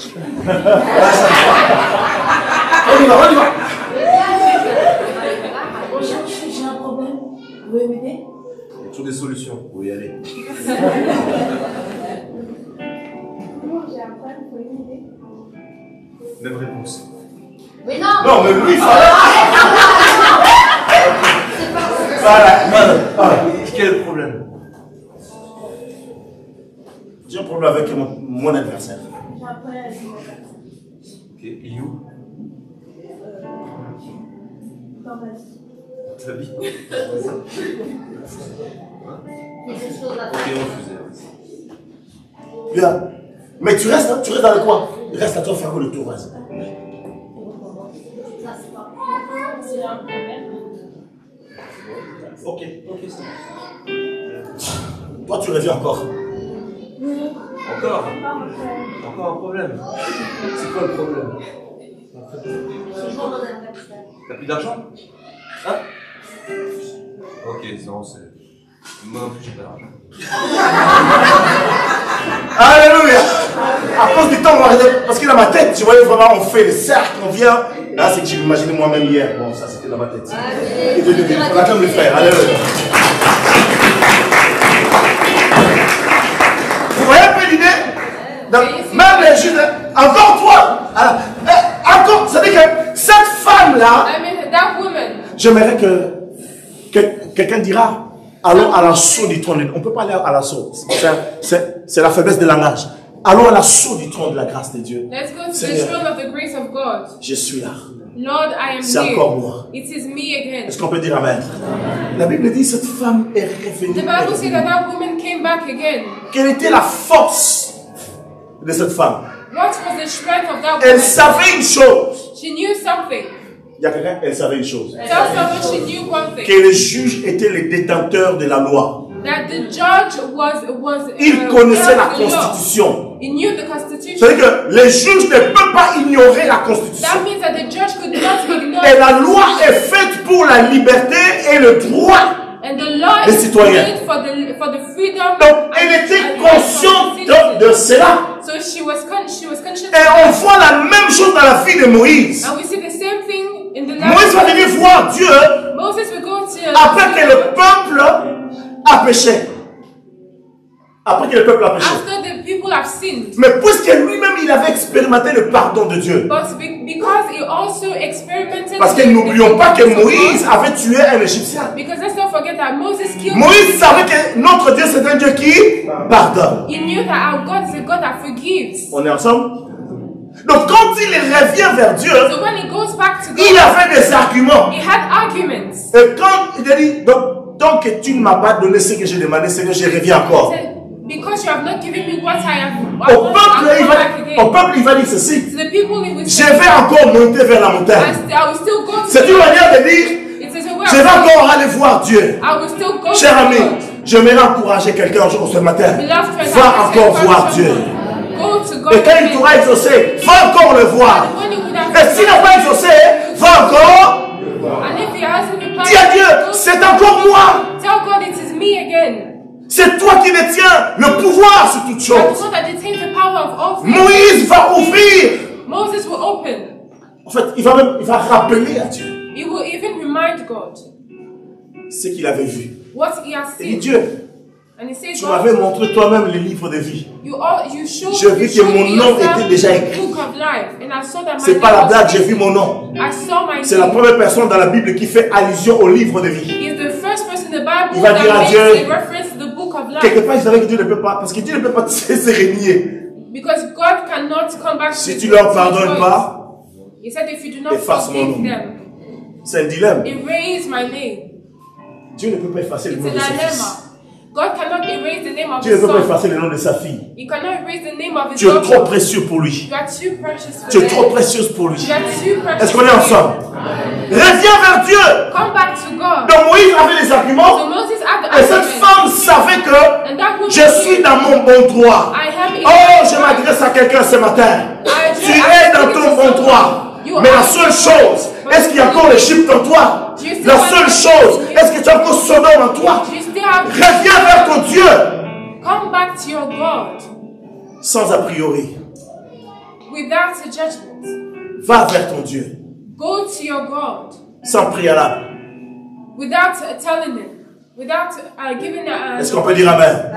y va. Bonjour, j'ai un problème. Vous pouvez m'aider? Il y a toujours des solutions. Vous y aller. J'ai un problème, vous pouvez m'aider? Même réponse. Mais non. Non, mais lui, il fallait. Voilà. Quel problème? J'ai un problème avec mon adversaire. J'ai un problème avec mon adversaire. Ok, il est où? Dans ma vie. Ta vie? Il y a des choses à Ok, faire. refusé. Bien. Mais tu restes dans le coin. Reste à toi faire le tour, vas-y. Ça, c'est pas. C'est un problème. Ok, c'est bon. Toi, tu reviens encore. Encore un problème. C'est quoi le problème? Toujours mon adversaire. T'as plus d'argent? Hein? Ok, non, c'est. Moi non plus, j'ai pas d'argent. Alléluia! À cause du temps, on va arrêter. Parce que dans ma tête, tu voyais vraiment, on fait le cercle, on vient. Là, c'est que j'ai imaginé moi-même hier. Bon, ça, c'était dans ma tête. Et on acclame le frère. Alléluia. Vous Même les juges, encore toi, encore, c'est-à-dire que cette femme-là, I mean, that woman. j'aimerais que quelqu'un dira, allons à l'assaut du trône. On ne peut pas aller à l'assaut. C'est la faiblesse de langage. Allons à l'assaut du trône de la grâce de Dieu. Let's go to the Seigneur, throne of the grace of God. je suis là. Lord, I am C'est here. encore moi. It is me again. Est-ce qu'on peut dire Amen? La Bible dit cette femme est revenue. The Bible says that that woman came back again. Quelle était la force de cette femme? What was the strength of that Elle woman? savait une chose. She knew something. Il y a quelqu'un, elle savait une chose. Tell someone she knew one thing. Que les juges étaient les détenteurs de la loi. That the judge was Ils connaissaient la the law. Constitution. He knew the Constitution. C'est-à-dire que les juges ne peuvent pas ignorer la Constitution. That means that the judge could not ignore. Et la loi est faite pour la liberté et le droit. And the law des is citoyens. made for the freedom. Donc, elle était consciente de cela. So she was conscious. Et on voit la même chose dans la vie de Moïse. And we see the same thing in the life. Moïse va venir voir Dieu Moses will go to après que le peuple a péché. Après que le peuple a péché. after the people have sinned. Mais puisque lui-même il avait expérimenté le pardon de Dieu. But because he also experimented. Parce que n'oublions pas que Moïse avait tué un Égyptien. Because let's not forget that Moses killed. Moïse savait que notre Dieu c'est un Dieu qui pardonne. He knew that our God is a God that forgives. On est ensemble? Donc quand il revient vers Dieu, So when he goes back to God, il avait des arguments. he had arguments. Et quand il a dit, donc que tu ne m'as pas donné ce que j'ai demandé, Seigneur, je reviens encore. He said, because you have not given me what I have, Au peuple, il va dire ceci. To the people, he will Je say, vais encore monter vers la montagne. I will still go to C'est une manière de dire, It is a way je vais of saying, encore aller voir Dieu. I will still go Cher to ami, God. j'aimerais encourager quelqu'un ce matin. Beloved friend, Va I will encore say, voir Dieu. Go to God. Et quand il t'aura exaucé, va encore le voir. And when he would have Et s'il n'a pas exaucé, va encore. and if he hasn't replied, Dis à Dieu, go to c'est God. encore moi. Tell God it is me again. C'est toi qui détiens le pouvoir sur toutes That choses. God that detains the power of all things. Moïse va ouvrir. Moses will open. En fait, il va rappeler à Dieu He will even remind God ce qu'il avait vu. what he has Il dit, seen. Dieu, And he says, tu God, m'avais montré toi-même les livres de vie. you showed, J'ai vu you que showed mon me nom yourself était déjà the écrit. book of life. And I saw that my C'est name pas la was blague, j'ai written. vu mon nom. I saw my C'est la name. première personne dans la Bible qui fait allusion au livre de vie. He is the first person in the Bible Il va dire à that makes Dieu, a reference to the book of Quelque life. part, il savait que Dieu ne peut pas, parce que Dieu ne peut pas se régner. Because God cannot come back Si to tu leur his pardonnes voice. pas, He said, if you do not efface mon forgive nom. them, C'est un dilemme. erase my name. Dieu ne peut pas effacer le It's nom a de son dilemma. fils. God cannot erase the name of Dieu ne his peut pas son. effacer le nom de sa fille. He cannot erase the name of his Tu es trop daughter. précieux pour lui. You are too precious for Tu es them. trop précieuse pour lui. You are too precious Est-ce qu'on est for ensemble? him. Reviens vers Dieu. Come back to God. Donc Moïse avait les So arguments Moses had the et cette argument. femme savait que And that woman je suis dans mon bon droit. I am in Oh, je m'adresse à quelqu'un ce matin. Tu es dans ton bon droit. Mais la seule chose, est-ce qu'il y a encore l'Égypte en toi? La seule chose, est-ce que tu as encore Sodome en toi? You still have Reviens vers ton Dieu. come back to your God Sans a priori. without a judgment. Va vers ton Dieu. Go to your God Sans préalable. without telling him, without giving a. Est-ce qu'on peut dire Amen?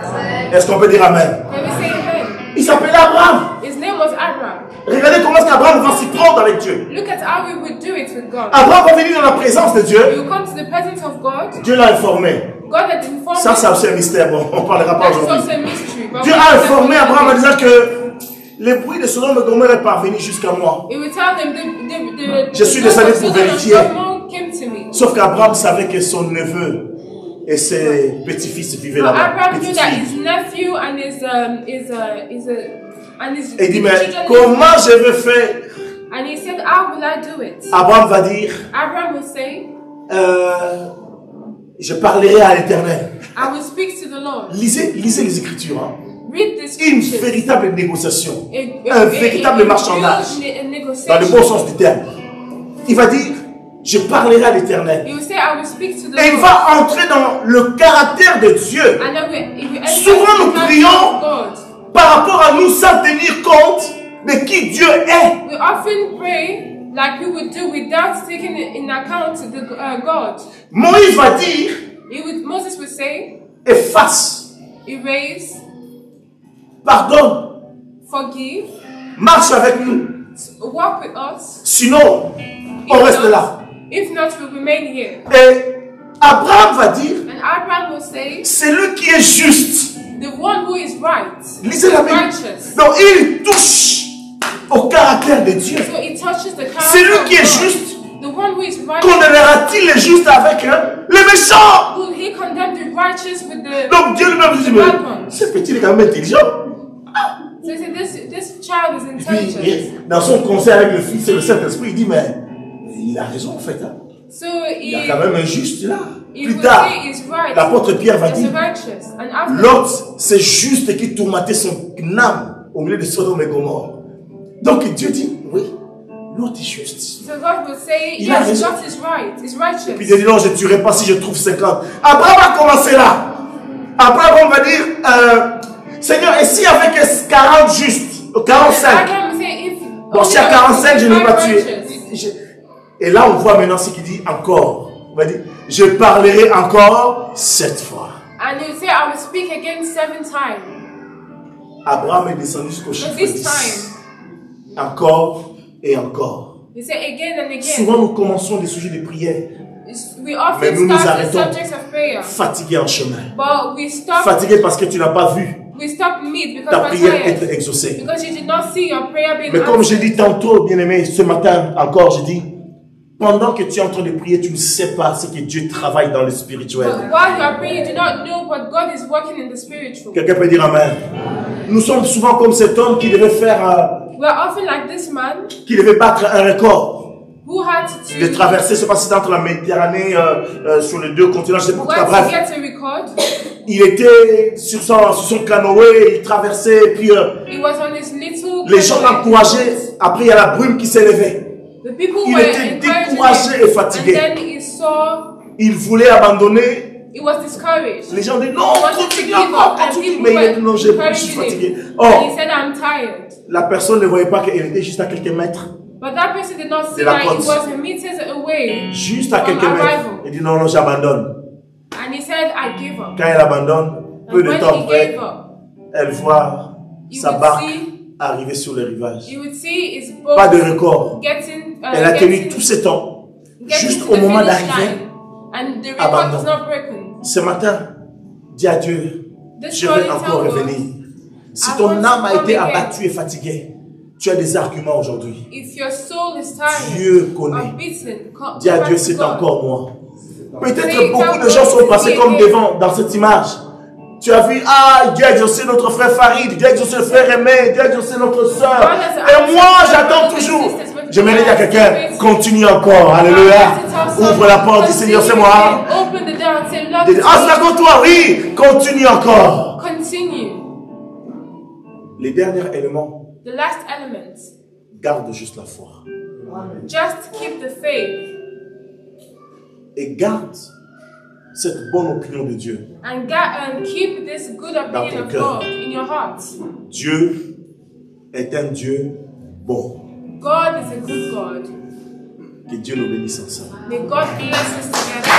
Est-ce qu'on peut dire Amen? Can we say amen? Il s'appelait Abraham. His name was Abraham. Regardez comment est-ce qu'Abraham va s'y prendre avec Dieu. Look at how we would do it with God. Abraham va venir dans la présence de Dieu. You come to the presence of God. Dieu l'a informé. God had informed Ça, him. c'est aussi un mystère. Bon, on ne parlera pas That's aujourd'hui. also a mystery. But Dieu we a don't informé know. Abraham en disant que les bruits de Sodome et Gomorrhe est parvenu jusqu'à moi. It will tell them the Je suis descendu pour vérifier. Came to me. Sauf qu'Abraham savait que son neveu et ses petits-fils vivaient So là-bas. Abraham knew that Petites-filles. his nephew and his Et il dit, mais children- comment je vais faire? And he said, how will I do it? Abraham va dire, Abraham will say, je parlerai à l'Éternel. I will speak to the Lord. Lisez les Écritures. Hein. Read the Une scriptures. véritable négociation. A- Un véritable marchandage. a negotiation. Dans le bon sens du terme. Il va dire, je parlerai à l'Éternel. He will say, I will speak to the Et il Lord. va entrer dans le caractère de Dieu. And then he will enter Souvent, nous the presence prions of God. par rapport à nous sans tenir compte de qui Dieu est. We often pray like we would do without taking in account the God. Moïse va dire, Moses would say, efface, erase, pardonne, forgive, marche avec nous. walk with us. Sinon, on reste là. If not, we'll remain here. Et Abraham va dire, And Abraham will say, c'est lui qui est juste. the one who is right, Lisez la Bible. righteous. Donc il touche au caractère de Dieu. So it touches the character C'est lui of qui est God. juste. The one who is righteous. Condamnera-t-il les justes avec les méchants? Will he condemn the righteous with the Donc Dieu lui-même dit, bad ones? ce petit il est quand même intelligent. So he said, this child is Et puis, intelligent. dans son conseil avec le Fils et le Saint-Esprit, il dit, mais il a raison en fait. Hein. So Il y a quand même un juste là. he Plus will tard, say he's right. l'apôtre Pierre va He's dire, righteous. And after Lot, c'est juste qui tourmentait son âme au milieu de Sodome et Gomorrhe. Donc Dieu dit, oui, Lot est juste. so God will say, Il a yes, raison. God is right. He's Puis righteous. Dieu dit, non, je ne tuerai pas si je trouve 50. Abraham a commencé là. Abraham va dire, Seigneur, et s'il y avait que 40 justes, 45, Abraham will say, if bon, s'il y a 45, je ne l'ai pas tué. righteous. Et là, on voit maintenant ce qu'il dit encore. Il va dire, je parlerai encore 7 fois. And he will say, I will speak again 7 times. Abraham est descendu jusqu'au But chiffre this 10. time, Encore et encore. he said again and again. Souvent, nous commençons des sujets de prière, We Mais often nous nous start the arrêtons. subjects of prayer, fatigués en chemin. but we stop. Fatigués parce que tu n'as pas vu We stop meat because ta we're prière tired. être exaucée. Because you did not see your prayer being Mais comme j'ai answered. dit tantôt, bien-aimé, ce matin encore, j'ai dit, pendant que tu es en train de prier, tu ne sais pas ce que Dieu travaille dans le spirituel. But while you are praying, you do not know what God is working in the spiritual. Quelqu'un peut dire Amen. Nous sommes souvent comme cet homme qui devait faire, We are often like this man qui devait battre un record. who had De to traverser, je sais pas si c'est entre la Méditerranée, sur les deux continents, je sais pas, en tout cas, went to bref. get a record. Il était sur son canoë, il traversait, et puis He was on his little. les gens l'encourageaient. Après, il y a la brume qui s'élevait. The people Il were était encouraging découragé him, et fatigué. and then he saw Il voulait abandonner. he was discouraged. Les gens disaient non, He wanted to continue give encore, up, and continue. people Mais il a dit were non, je suis encouraging fatigué. him. Or, And he said, "I'm tired." la personne ne voyait pas qu'il était juste à quelques mètres. But that person did not see De la that he côte. was meters away. Juste à From quelques mètres. arrival. Il dit non, non, j'abandonne. And he said, I give up. Quand elle abandonne, peu And de when temps he après, gave up, elle voit you sa would barque see, arriver sur le rivage. you would see his Pas de boat record. getting, Elle a tenu getting, tout ce temps. getting Juste to au the moment finish d'arriver, line. And the record abandon. was not broken. Ce matin, dis à Dieu, This je vais morning, encore tell God, revenir. Si I ton want to âme a come été again. abattue et fatiguée, tu as des arguments aujourd'hui. If your soul is tired, Dieu connaît. or beaten, come Dis à back Dieu, to c'est God. encore moi. Peut-être Say, beaucoup tell de gens God, sont passés say comme again. devant dans cette image. Tu as vu, ah, Dieu a exaucé notre frère Farid, Dieu a exaucé le frère Aimé, Dieu a exaucé notre soeur. Et moi, j'attends toujours. J'aimerais dire à quelqu'un, continue encore. Alléluia. Ouvre la porte, dis Seigneur, c'est moi. Open the door and say, Lord, Ah, c'est d'accord, toi, oui. Continue encore. continue. Les derniers éléments, The last element, garde juste la foi. just keep the faith Et garde cette bonne opinion de Dieu. and keep this good Dans opinion ton of cœur. God in your heart. Dieu est un Dieu bon. God is a good God. Que Dieu nous bénisse ensemble. May God bless us together.